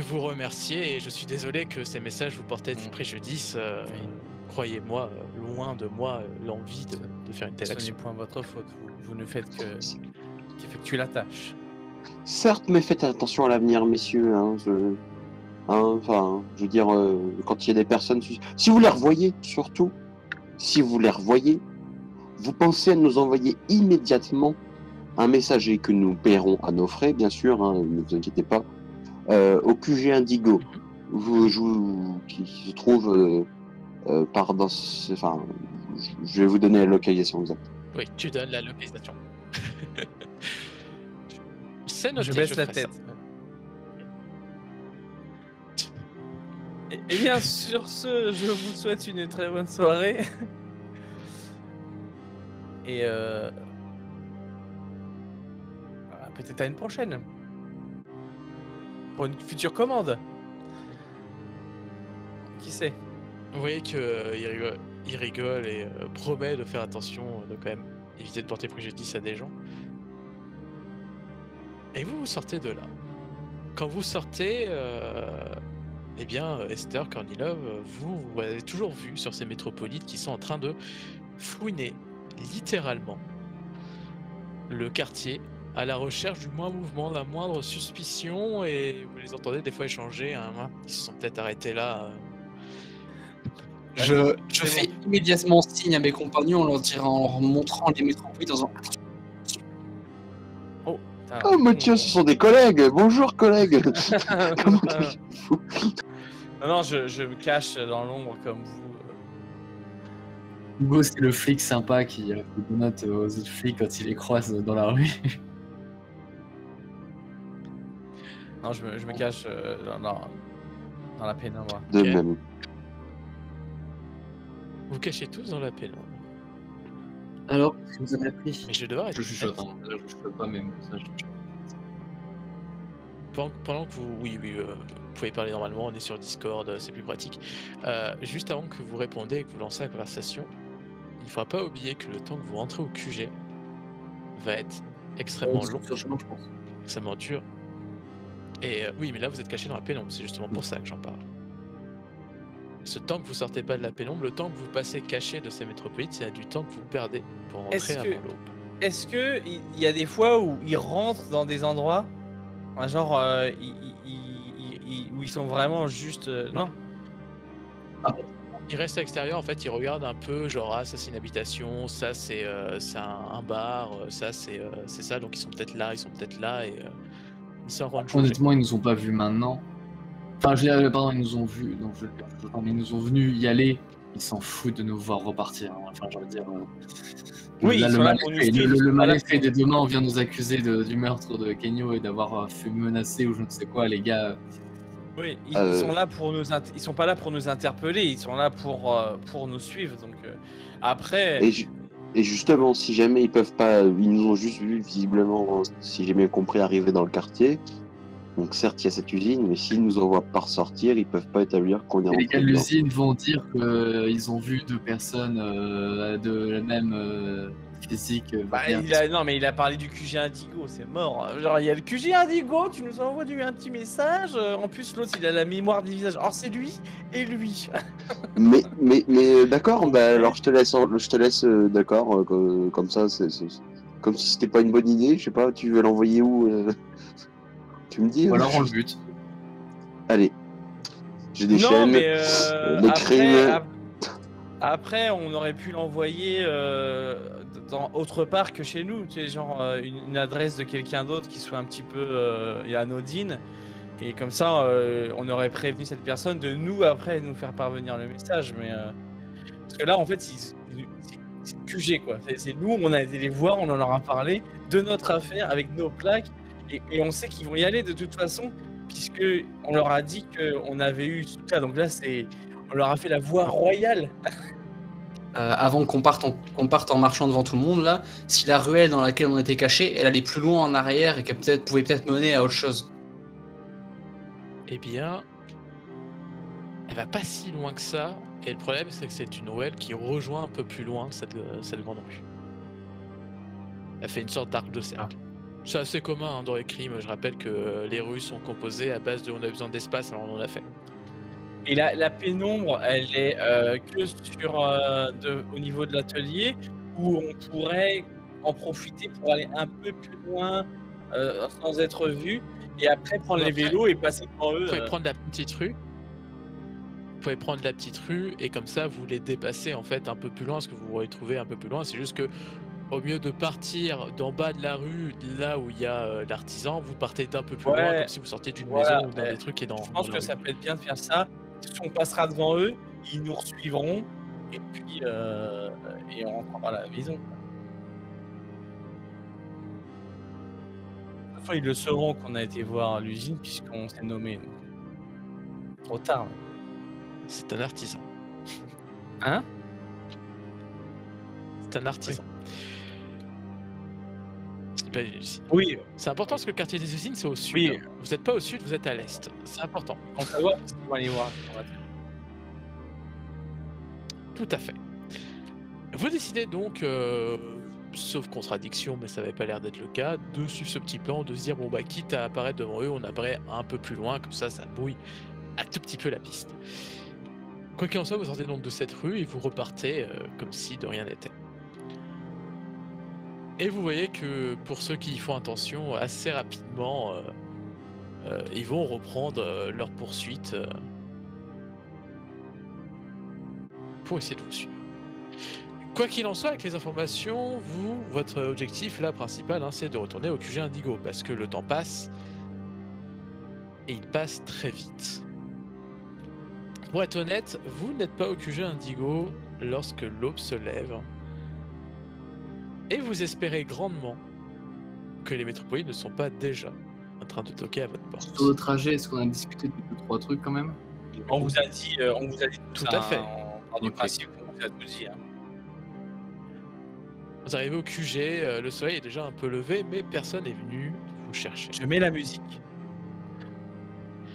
vous remercier et je suis désolé que ces messages vous portaient du préjudice. Croyez-moi, loin de moi l'envie de faire une telle Ce n'est action. point votre faute. Vous ne faites qu'effectuer la tâche. Certes, mais faites attention à l'avenir, messieurs. Enfin, je veux dire, quand il y a des personnes... Si vous les revoyez, surtout, si vous les revoyez, vous pensez à nous envoyer immédiatement un messager que nous paierons à nos frais, bien sûr, ne vous inquiétez pas, au QG Indigo, qui se trouve part dans... Enfin, je vais vous donner la localisation exacte. Oui, tu donnes la localisation. C'est noté, Je baisse la ferai tête. ça. Et bien, sur ce, je vous souhaite une très bonne soirée. Et peut-être à une prochaine. Pour une future commande. Qui sait? Vous voyez qu'il il rigole et promet de faire attention, de quand même éviter de porter préjudice à des gens. Et vous sortez de là. Quand vous sortez, eh bien, Esther, Kornilov, vous avez toujours vu sur ces métropolites qui sont en train de fouiner, littéralement, le quartier à la recherche du moindre mouvement, la moindre suspicion, et vous les entendez des fois échanger. Ils se sont peut-être arrêtés là. Je C'est fais bon. immédiatement signe à mes compagnons en leur montrant les métropolites dans un... Oh Mathieu, ce sont des collègues. Bonjour collègues. Comment allez-vous? Non, je me cache dans l'ombre comme vous. Hugo, c'est le flic sympa qui fait des notes aux autres flics quand il les croise dans la rue. Non, je me cache dans la pénombre. De Ok. même. Vous cachez tous dans la pénombre. Alors, qu'est-ce que vous avez appris? Mais je vais devoir être Je chuchote, hein. Là, je chuchote pas, mais bon, ça, je chuchote. pendant que vous... Oui, vous pouvez parler normalement, on est sur Discord, c'est plus pratique. Juste avant que vous répondez et que vous lancez la conversation, il ne faudra pas oublier que le temps que vous rentrez au QG va être extrêmement long, Sur le chemin, je pense. extrêmement dur. Et oui, mais là vous êtes caché dans la pénombre, c'est justement pour ça que j'en parle. Ce temps que vous sortez pas de la pénombre, le temps que vous passez caché de ces métropolites, c'est du temps que vous perdez pour rentrer Est-ce avant que- l'aube. Est-ce que il y a des fois où ils rentrent dans des endroits, genre où ils sont vraiment juste non? Ils restent à l'extérieur, en fait, ils regardent un peu, genre, ah, ça c'est une habitation, ça c'est un bar, ça c'est ça, donc ils sont peut-être là, et ils sont en train de changer. Honnêtement, ils nous ont pas vus maintenant. Enfin, je dirais, pardon, ils nous ont vus, donc mais ils nous ont venus y aller. Ils s'en foutent de nous voir repartir. Hein. Enfin, j'ai envie de dire. Oui, là, ils le sont là mal pour nous est fait. suivre, Le ils sont pas mal là est fait. pour- Dès demain, on vient nous accuser du meurtre de Kenyo et d'avoir fait menacer ou je ne sais quoi, les gars. Oui, ils Euh. sont là pour ils sont pas là pour nous interpeller, ils sont là pour nous suivre. Donc après, Et justement, si jamais ils peuvent pas, ils nous ont juste vu visiblement, si j'ai bien compris, arriver dans le quartier. Donc certes, il y a cette usine, mais s'ils nous envoient pas ressortir, ils peuvent pas établir qu'on est Et les gars rentré de dedans. l'usine vont dire qu'ils ont vu deux personnes de la même physique. non mais il a parlé du QG Indigo, c'est mort. Genre il y a le QG Indigo, tu nous envoies un petit message. En plus l'autre il a la mémoire des visages. Or c'est lui et lui. Mais d'accord, bah alors je te laisse, d'accord, comme ça, c'est comme si c'était pas une bonne idée. Je sais pas, tu veux l'envoyer où Tu me dis. Ou alors on le bute. Allez, j'ai des Non chaînes. mais les crimes. après on aurait pu l'envoyer dans autre part que chez nous, tu sais, genre une adresse de quelqu'un d'autre qui soit un petit peu anodine. Et comme ça, on aurait prévenu cette personne de nous après nous faire parvenir le message. Mais parce que là, en fait, c'est QG quoi. C'est nous, on a été les voir, on en leur a parlé de notre affaire avec nos plaques, et on sait qu'ils vont y aller de toute façon, puisque on leur a dit qu'on avait eu ce cas. Donc là, on leur a fait la voie royale. Avant qu'on parte en marchant devant tout le monde, là, si la ruelle dans laquelle on était caché, elle allait plus loin en arrière et qu'elle pouvait peut-être mener à autre chose. Eh bien, elle va pas si loin que ça, et le problème c'est que c'est une ruelle qui rejoint un peu plus loin cette grande rue. Elle fait une sorte d'arc de cercle. C'est assez commun dans les crimes, je rappelle que les rues sont composées à base de on a besoin d'espace, alors on en a fait. Et la pénombre, elle est que sur au niveau de l'atelier, où on pourrait en profiter pour aller un peu plus loin sans être vu, et après prendre les Après, vélos et passer devant eux. Vous pouvez prendre la petite rue. Vous pouvez prendre la petite rue et comme ça vous les dépassez en fait un peu plus loin, parce que vous vous retrouvez un peu plus loin. C'est juste que au mieux de partir d'en bas de la rue, là où il y a l'artisan, vous partez d'un peu plus loin, Ouais. comme si vous sortiez d'une Voilà, maison ou d'un des trucs qui est dans. Je pense dans que la ça rue. peut être bien de faire ça. On passera devant eux, ils nous suivront et puis et on rentrera à la maison. Cette fois, ils le sauront qu'on a été voir l'usine puisqu'on s'est nommé. Donc. Trop tard. C'est un artisan. Hein? C'est un artisan. C'est pas une usine. Oui, C'est important parce que le quartier des usines, c'est au sud. Oui. Vous n'êtes pas au sud, vous êtes à l'est. C'est important. on va voir parce qu'on va aller voir. Tout à fait. Vous décidez donc, sauf contradiction, mais ça n'avait pas l'air d'être le cas, de suivre ce petit plan, de se dire, bon bah quitte à apparaître devant eux, on apparaît un peu plus loin, comme ça brouille un tout petit peu la piste. Quoi qu'il en soit, vous sortez donc de cette rue et vous repartez comme si de rien n'était. Et vous voyez que pour ceux qui y font attention, assez rapidement, ils vont reprendre leur poursuite pour essayer de vous suivre. Quoi qu'il en soit, avec les informations, votre objectif là principal, c'est de retourner au QG Indigo, parce que le temps passe, et il passe très vite. Pour être honnête, vous n'êtes pas au QG Indigo lorsque l'aube se lève, et vous espérez grandement que les métropolites ne sont pas déjà en train de toquer à votre porte. Sur le trajet, est-ce qu'on a discuté de 2-3 trucs quand même? On vous a dit Tout à fait. En du principe, on vous a tout dit. Hein. Vous arrivez au QG, le soleil est déjà un peu levé, mais personne n'est venu vous chercher. Je mets la musique.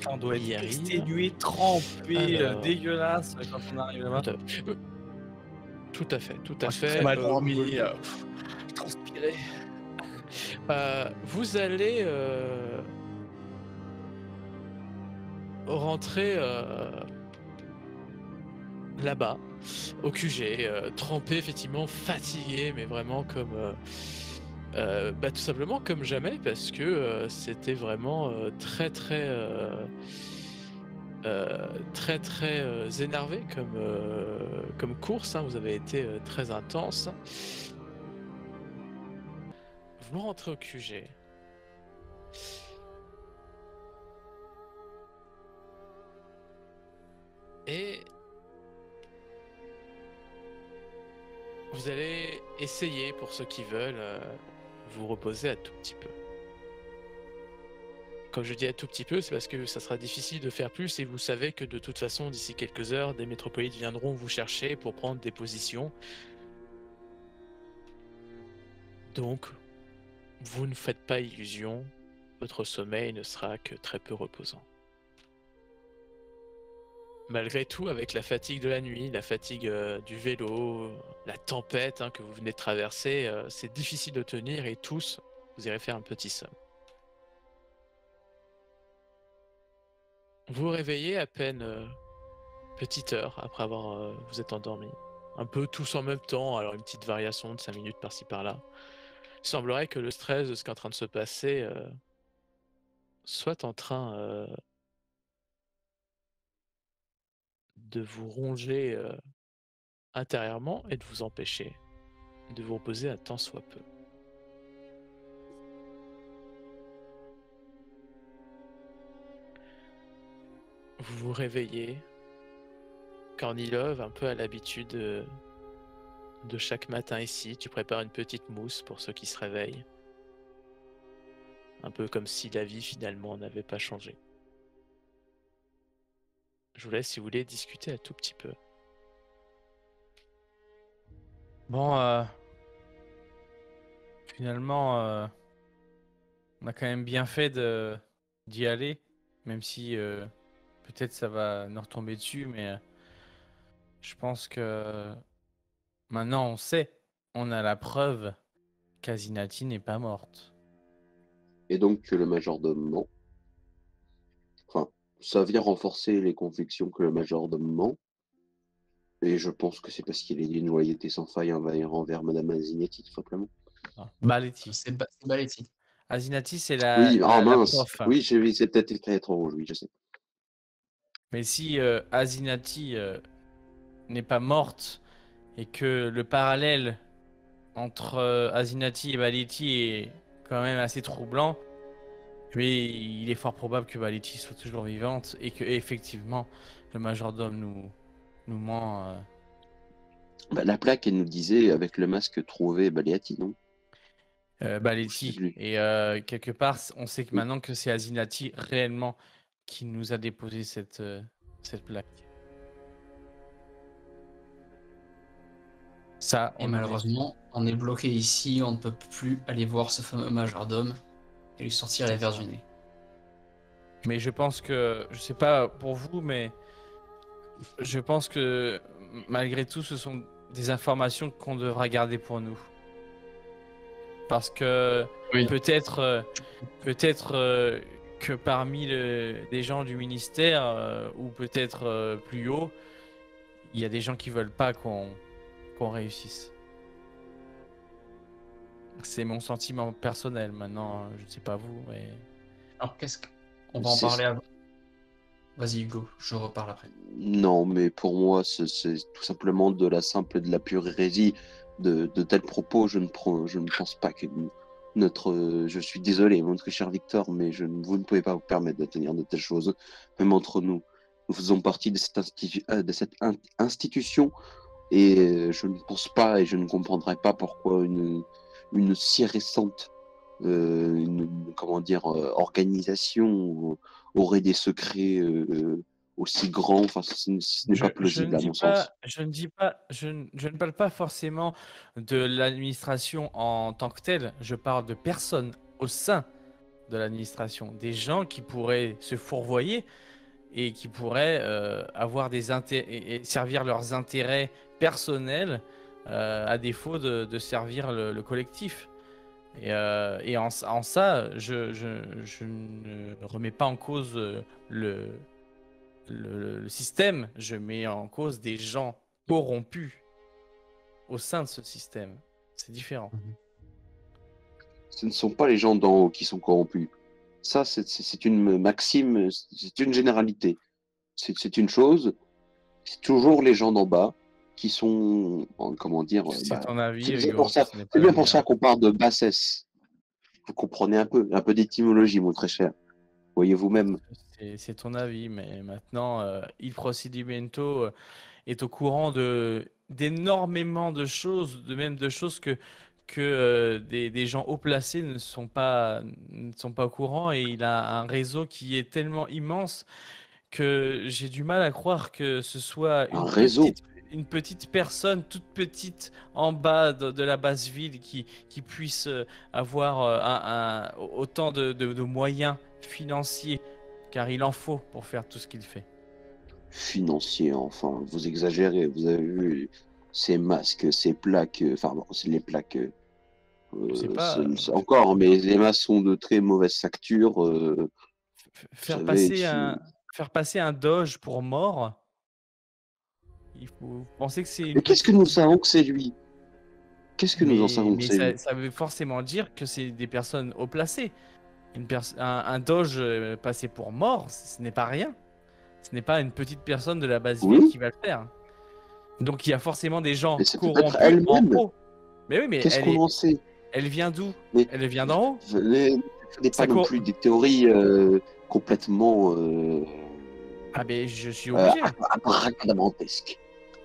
On doit Y être arrive. exténué, trempé, Alors. dégueulasse quand on arrive là-bas. Tout à fait, tout à Moi, j'ai fait. très mal oui. dormi, transpiré. Vous allez rentrer là-bas, au QG, trempé, effectivement, fatigué, mais vraiment comme tout simplement comme jamais, parce que c'était vraiment très énervé comme course. Vous avez été très intense. Vous rentrez au QG. Et vous allez essayer, pour ceux qui veulent, vous reposer un tout petit peu. Quand je dis un tout petit peu, c'est parce que ça sera difficile de faire plus et vous savez que de toute façon, d'ici quelques heures, des métropolites viendront vous chercher pour prendre des positions. Donc, vous ne faites pas illusion, votre sommeil ne sera que très peu reposant. Malgré tout, avec la fatigue de la nuit, la fatigue du vélo, la tempête que vous venez de traverser, c'est difficile de tenir et tous, vous irez faire un petit somme. Vous vous réveillez à peine petite heure après avoir vous êtes endormi. Un peu tous en même temps, alors une petite variation de 5 minutes par-ci par-là. Il semblerait que le stress de ce qui est en train de se passer soit en train de vous ronger intérieurement et de vous empêcher de vous reposer un tant soit peu. Vous vous réveillez. Kornilov, un peu à l'habitude de chaque matin ici, tu prépares une petite mousse pour ceux qui se réveillent. Un peu comme si la vie finalement n'avait pas changé. Je vous laisse si vous voulez discuter un tout petit peu. Bon, finalement, on a quand même bien fait d'y aller, même si peut-être ça va nous retomber dessus, mais je pense que maintenant on sait, on a la preuve qu'Azinati n'est pas morte. Et donc que le majordome ment. Enfin, ça vient renforcer les convictions que le majordome ment. Et je pense que c'est parce qu'il est d'une loyauté sans faille envers Madame Azinetti, tout simplement. Baletti. C'est Baletti. Azinati, c'est la, Oui, la mince. prof. Oui, c'est peut-être écrit trop rouge, oui, je sais. Mais si Azinati n'est pas morte et que le parallèle entre Azinati et Baletti est quand même assez troublant, mais il est fort probable que Baletti soit toujours vivante et que effectivement le majordome nous ment. Bah, la plaque, elle nous disait avec le masque trouvé Baleati, non? Je sais Baletti. plus. Et quelque part, on sait que Oui. maintenant que c'est Asinati réellement qui nous a déposé cette plaque. Ça, Et on en est. malheureusement, on est bloqué ici, on ne peut plus aller voir ce fameux majordome et lui sortir les vers du nez. Mais je pense que, je sais pas pour vous, mais je pense que malgré tout, ce sont des informations qu'on devra garder pour nous. Parce que Oui. peut-être que parmi des gens du ministère, ou peut-être plus haut, il y a des gens qui veulent pas qu'on réussisse. C'est mon sentiment personnel maintenant, je ne sais pas vous, mais... Alors on va en parler avant. Vas-y Hugo, je reparle après. Non, mais pour moi, c'est tout simplement de la pure hérésie de tels propos. Je ne pense pas que je suis désolé, mon très cher Victor, mais vous ne pouvez pas vous permettre de tenir de telles choses, même entre nous. Nous faisons partie de cette institution et je ne pense pas et je ne comprendrai pas pourquoi une si récente organisation aurait des secrets aussi grands. Enfin, ce n'est pas plausible à mon sens. Je ne parle pas forcément de l'administration en tant que telle. Je parle de personnes au sein de l'administration, des gens qui pourraient se fourvoyer et qui pourraient avoir des et servir leurs intérêts personnels à défaut de servir le collectif. Et en ça, je ne remets pas en cause le système, je mets en cause des gens corrompus au sein de ce système. C'est différent. Ce ne sont pas les gens d'en haut qui sont corrompus. Ça, c'est une maxime, c'est une généralité. C'est une chose, c'est toujours les gens d'en bas qui sont, comment dire, C'est ton avis, c'est Hugo, ce n'est pas c'est le bien pour mien. ça qu'on parle de bassesse. Vous comprenez un peu d'étymologie, mon très cher. Voyez vous-même. C'est ton avis, mais maintenant, Il Procedimento est au courant d'énormément de choses, même de choses que des gens haut placés ne sont pas au courant, et il a un réseau qui est tellement immense que j'ai du mal à croire que ce soit Un réseau. une petite personne, toute petite en bas de la basse ville qui puisse avoir autant de moyens financiers, car il en faut pour faire tout ce qu'il fait. Financier, enfin, vous exagérez. Vous avez vu ces masques, ces plaques, enfin, bon, c'est les plaques, Je sais pas, encore, mais les masques sont de très mauvaise facture. Vous savez, faire passer un doge pour mort, il faut penser que c'est mais une qu'est-ce que petite... nous savons que c'est lui? Qu'est-ce que nous en savons que Mais c'est lui? ça veut forcément dire que c'est des personnes haut placées. Un doge passé pour mort, ce n'est pas rien. Ce n'est pas une petite personne de la basse ville Oui, qui va le faire. Donc il y a forcément des gens mais c'est peut-être corrompus en elle-même. haut. Mais oui, mais Qu'est-ce qu'on en sait? elle vient d'où? Mais Elle vient d'en haut. ne faites pas Ça non cor- plus des théories complètement Ah ben je suis obligé. abracadabrantesques,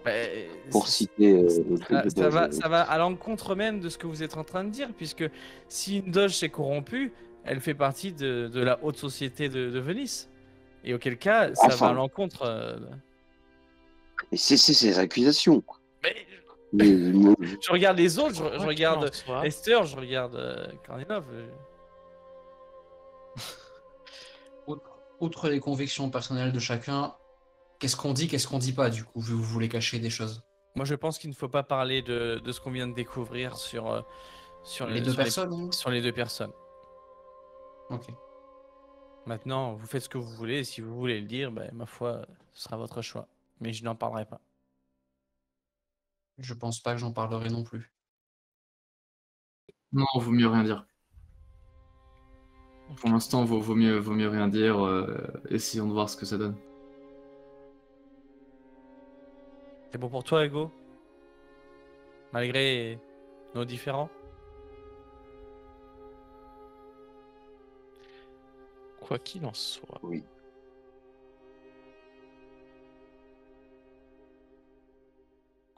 Ben, pour citer le doge. ça va à l'encontre même de ce que vous êtes en train de dire, puisque si une doge s'est corrompue, elle fait partie de la haute société de Venise. Et auquel cas, ça va à Enfin, l'encontre. et c'est ces accusations. Mais Mais, je regarde les autres, je Quoi qu'il regarde en soit, Esther, je regarde Karnilov. Outre les convictions personnelles de chacun, qu'est-ce qu'on dit, qu'est-ce qu'on dit pas du coup, vu que vous voulez cacher des choses? Moi, je pense qu'il ne faut pas parler de ce qu'on vient de découvrir Les deux personnes, hein. sur les deux personnes. Ok. Maintenant, vous faites ce que vous voulez. Et si vous voulez le dire, ben, ma foi, ce sera votre choix. Mais je n'en parlerai pas. Je pense pas que j'en parlerai non plus. Non, vaut mieux rien dire. Pour l'instant, vaut mieux rien dire. Essayons de voir ce que ça donne. C'est bon pour toi, Hugo? Malgré nos différends? quoi qu'il en soit, oui.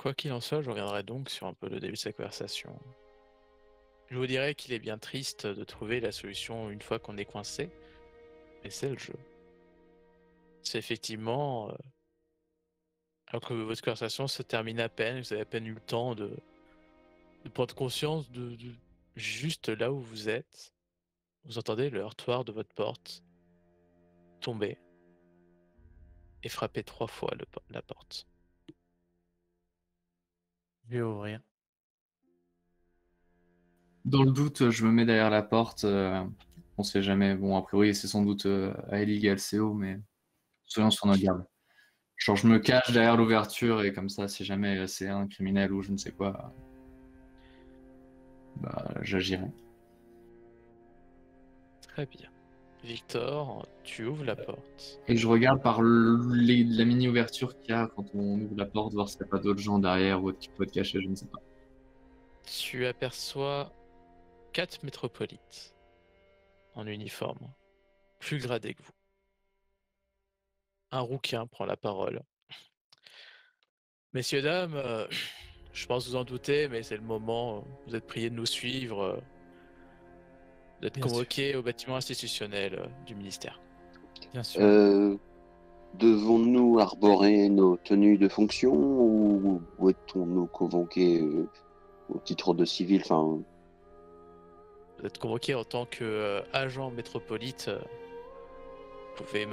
Quoi qu'il en soit, je reviendrai donc sur un peu le début de cette conversation. Je vous dirais qu'il est bien triste de trouver la solution une fois qu'on est coincé, mais c'est le jeu. C'est effectivement, alors que votre conversation se termine à peine, vous avez à peine eu le temps de prendre conscience de juste là où vous êtes, vous entendez le heurtoir de votre porte tomber et frapper 3 fois la porte. Je vais ouvrir. Dans le doute, je me mets derrière la porte. On sait jamais. Bon, a priori, c'est sans doute à Illegal CO, mais soyons sur nos gardes. Genre, je me cache derrière l'ouverture et comme ça, si jamais c'est un criminel ou je ne sais quoi, bah, j'agirai. Très bien. Victor, tu ouvres la porte. Et je regarde par la mini-ouverture qu'il y a quand on ouvre la porte, voir s'il n'y a pas d'autres gens derrière ou autre qui peut être caché, je ne sais pas. Tu aperçois 4 métropolites en uniforme, plus gradés que vous. Un rouquin prend la parole. Messieurs, dames, je pense vous en doutez, mais c'est le moment. Vous êtes priés de nous suivre, d'être Bien sûr. convoqués au bâtiment institutionnel du ministère. Bien sûr. Devons-nous arborer nos tenues de fonction ou est-on-nous convoqués au titre de civil, enfin, Vous êtes convoqués en tant qu'agent métropolite. Vous pouvez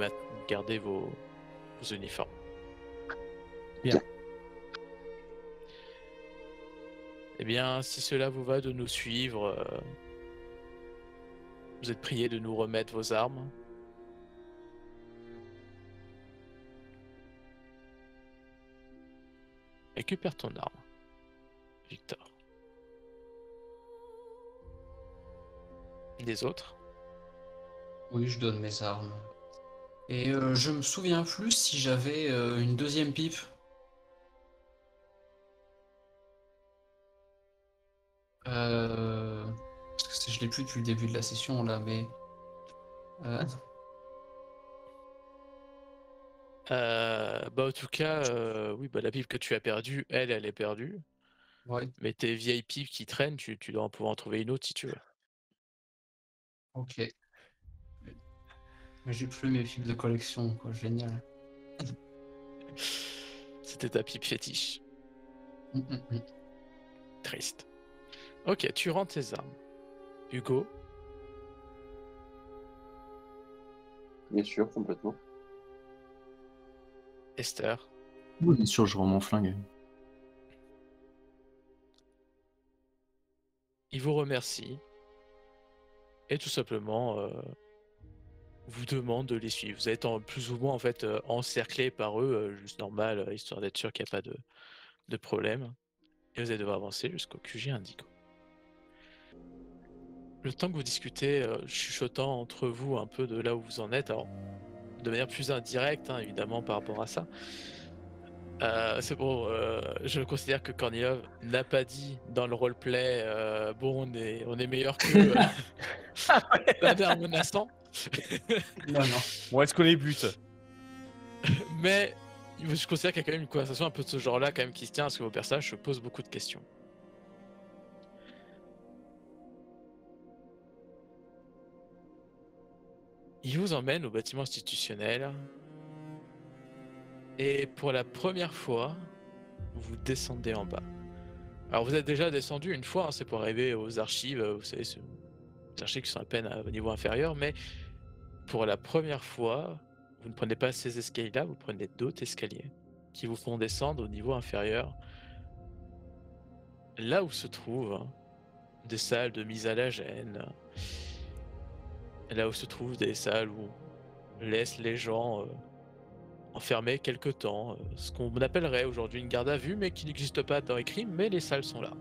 garder vos uniformes. Bien. Eh bien, si cela vous va de nous suivre, vous êtes priés de nous remettre vos armes. Récupère ton arme, Victor. Les autres? Oui, je donne mes armes. Et je me souviens plus si j'avais une deuxième pipe. Parce que je l'ai plus depuis le début de la session là, mais. euh, En tout cas, oui, la pipe que tu as perdue, elle est perdue. Ouais, Mais tes vieilles pipes qui traînent, tu dois pouvoir en trouver une autre si tu veux. ok. Mais j'ai plus mes pipes de collection, quoi, génial. C'était ta pipe fétiche. Mm, mm, mm. Triste. Ok, tu rends tes armes. Hugo, bien sûr, complètement. Esther, Oui, bien sûr, je rends mon flingue. ils vous remercient. Et tout simplement, vous demandent de les suivre. Vous êtes plus ou moins en fait encerclés par eux, juste normal, histoire d'être sûr qu'il n'y a pas de problème. Et vous allez devoir avancer jusqu'au QG Indigo. Le temps que vous discutez, chuchotant entre vous un peu de là où vous en êtes, alors de manière plus indirecte, hein, évidemment, par rapport à ça. C'est bon, je considère que Kornilov n'a pas dit dans le roleplay bon, on est meilleur que la mère menaçant. Non, non. Bon, est-ce qu'on les bute? Mais je considère qu'il y a quand même une conversation un peu de ce genre-là quand même qui se tient parce que vos personnages se posent beaucoup de questions. Il vous emmène au bâtiment institutionnel et pour la première fois, vous descendez en bas. Alors vous êtes déjà descendu une fois, hein, c'est pour arriver aux archives, vous savez, les archives qui sont à peine à niveau inférieur, mais pour la première fois, vous ne prenez pas ces escaliers-là, vous prenez d'autres escaliers qui vous font descendre au niveau inférieur, là où se trouvent des salles de mise à la gêne, là où se trouvent des salles où on laisse les gens enfermés quelque temps, ce qu'on appellerait aujourd'hui une garde à vue, mais qui n'existe pas dans les crimes, mais les salles sont là.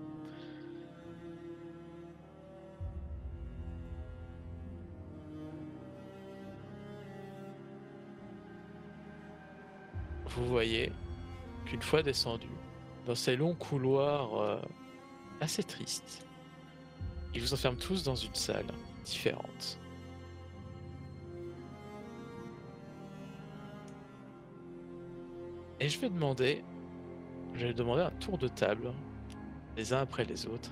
Vous voyez qu'une fois descendu, dans ces longs couloirs assez tristes, ils vous enferment tous dans une salle différente. Et je vais demander j'allais demander un tour de table, les uns après les autres,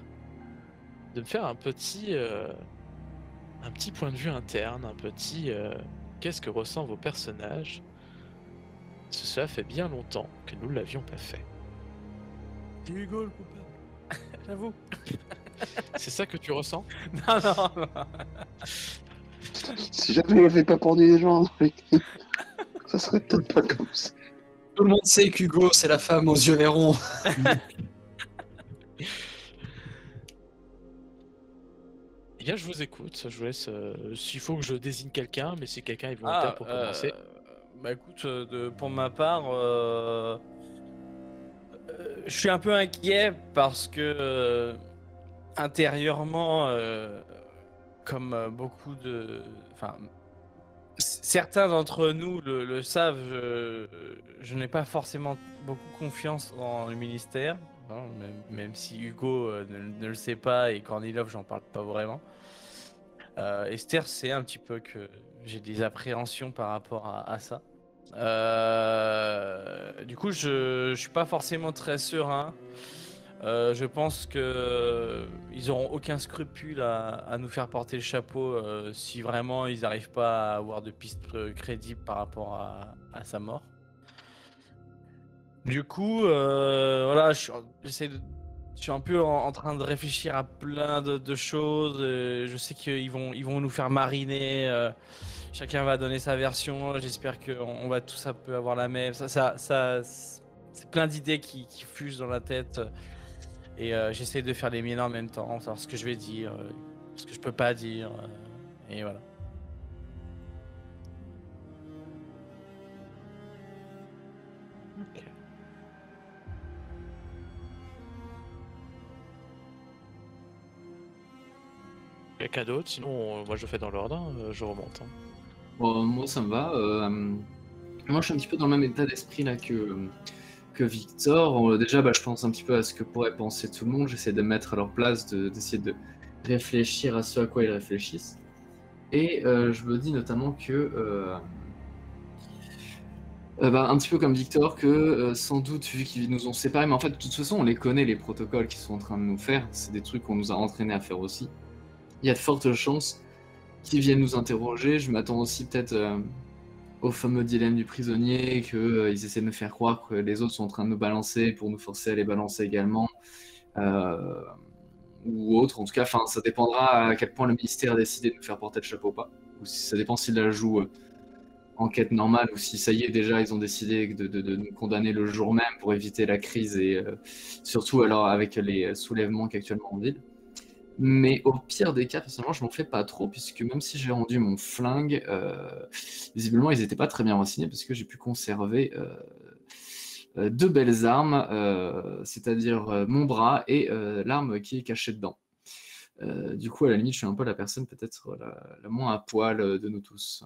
de me faire un petit point de vue interne, un petit qu'est-ce que ressentent vos personnages. Parce que cela fait bien longtemps que nous ne l'avions pas fait. C'est Hugo le coupable. J'avoue. C'est ça que tu ressens? Non, non, non. Si jamais il avait pas pendu les gens, ça serait peut-être pas comme ça. Tout le monde sait qu'Hugo, c'est la femme aux yeux verrons. Eh bien, je vous écoute. Je vous laisse. S'il faut que je désigne quelqu'un, mais si quelqu'un est volontaire pour commencer. Bah écoute, pour ma part, je suis un peu inquiet parce que intérieurement, comme beaucoup de... Enfin, certains d'entre nous le savent, je n'ai pas forcément beaucoup confiance dans le ministère, hein, même si Hugo ne le sait pas et Kornilov, j'en parle pas vraiment. Esther, c'est un petit peu que j'ai des appréhensions par rapport à ça. Du coup, je suis pas forcément très serein. Je pense que ils auront aucun scrupule à nous faire porter le chapeau si vraiment ils n'arrivent pas à avoir de pistes crédibles par rapport à sa mort. Du coup, voilà, je suis un peu en train de réfléchir à plein de choses. Je sais qu'ils vont nous faire mariner. Chacun va donner sa version. J'espère qu'on va tous un peu avoir la même. C'est plein d'idées qui fusent dans la tête. Et j'essaie de faire les miennes en même temps, savoir ce que je vais dire, ce que je peux pas dire. Et voilà. Ok. Quelqu'un d'autre? Sinon, moi je fais dans l'ordre, hein, je remonte. Hein. Bon, moi, ça me va. Moi, je suis un petit peu dans le même état d'esprit là que Victor. Déjà, je pense un petit peu à ce que pourrait penser tout le monde. J'essaie de me mettre à leur place, d'essayer de réfléchir à ce à quoi ils réfléchissent. Et je me dis notamment que, un petit peu comme Victor, que sans doute, vu qu'ils nous ont séparés, mais en fait, de toute façon, on les connaît, les protocoles qu'ils sont en train de nous faire. C'est des trucs qu'on nous a entraînés à faire aussi. Il y a de fortes chances qu'ils viennent nous interroger. Je m'attends aussi peut-être au fameux dilemme du prisonnier, qu'ils essaient de nous faire croire que les autres sont en train de nous balancer pour nous forcer à les balancer également, ou autre. En tout cas, ça dépendra à quel point le ministère a décidé de nous faire porter le chapeau ou pas. Ou si ça dépend s'il la joue enquête normale ou si ça y est, déjà, ils ont décidé de nous condamner le jour même pour éviter la crise et surtout alors avec les soulèvements qu'actuellement en ville. Mais au pire des cas, personnellement, je m'en fais pas trop, puisque même si j'ai rendu mon flingue, visiblement, ils n'étaient pas très bien renseignés, parce que j'ai pu conserver deux belles armes, c'est-à-dire mon bras et l'arme qui est cachée dedans. Du coup, à la limite, je suis un peu la personne peut-être la moins à poil de nous tous.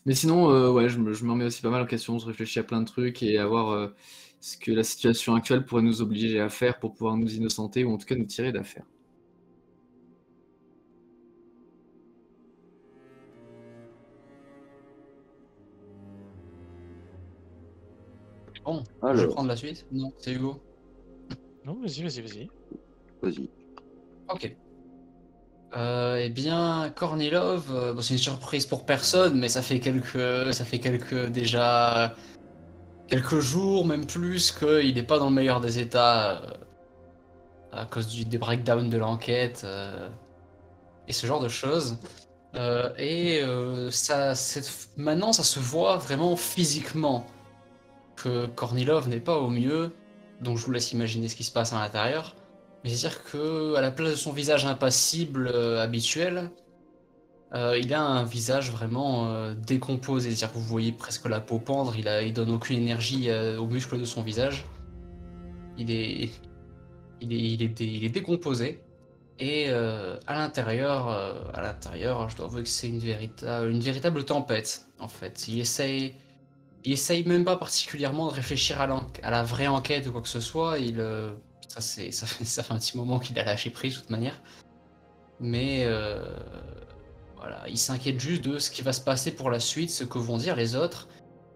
Mais sinon, ouais, je me remets aussi pas mal en question, je réfléchis à plein de trucs et à voir ce que la situation actuelle pourrait nous obliger à faire pour pouvoir nous innocenter ou en tout cas nous tirer d'affaire. Bon, Alors. je vais prendre la suite. Non, c'est Hugo. Non, vas-y. Vas-y. Ok. Eh bien, Kornilov, bon, c'est une surprise pour personne, mais ça fait déjà quelques jours, même plus, qu'il n'est pas dans le meilleur des états à cause des breakdowns de l'enquête et ce genre de choses. Maintenant, ça se voit vraiment physiquement que Kornilov n'est pas au mieux, donc je vous laisse imaginer ce qui se passe à l'intérieur. Mais c'est-à-dire qu'à la place de son visage impassible habituel, il a un visage vraiment décomposé. C'est-à-dire que vous voyez presque la peau pendre, il donne aucune énergie aux muscles de son visage. Il est décomposé. Et à l'intérieur, je dois avouer que c'est une véritable tempête, en fait. Il essaye même pas particulièrement de réfléchir à la vraie enquête ou quoi que ce soit. Ça fait un petit moment qu'il a lâché prise de toute manière. Mais voilà, il s'inquiète juste de ce qui va se passer pour la suite, ce que vont dire les autres,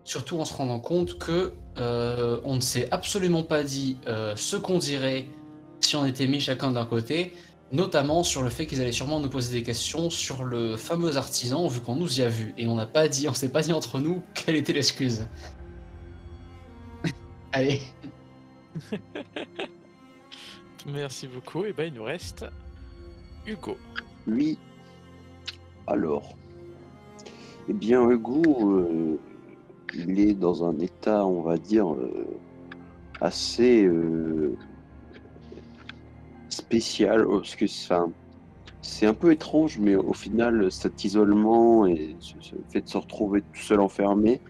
surtout en se rendant compte que on ne s'est absolument pas dit ce qu'on dirait si on était mis chacun d'un côté, notamment sur le fait qu'ils allaient sûrement nous poser des questions sur le fameux artisan, vu qu'on nous y a vu, et on s'est pas dit entre nous quelle était l'excuse. Allez. Merci beaucoup. Et ben il nous reste Hugo. Oui. Alors. Eh bien, Hugo, il est dans un état, on va dire, assez spécial, parce que c'est un peu étrange, mais au final, cet isolement et ce fait de se retrouver tout seul enfermé,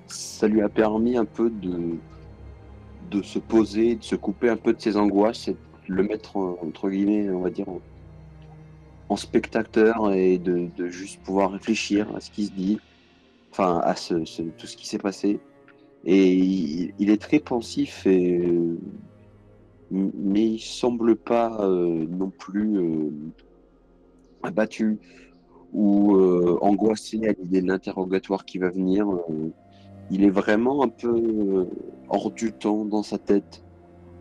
ça lui a permis un peu de se poser, de se couper un peu de ses angoisses et de le mettre, entre guillemets, on va dire, en spectateur et de juste pouvoir réfléchir à ce qui se dit, enfin, à tout ce qui s'est passé. Et il est très pensif, mais il semble pas non plus abattu ou angoissé à l'idée de l'interrogatoire qui va venir. Il est vraiment un peu hors du temps dans sa tête,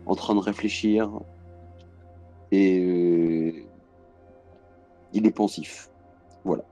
en train de réfléchir, et il est pensif. Voilà.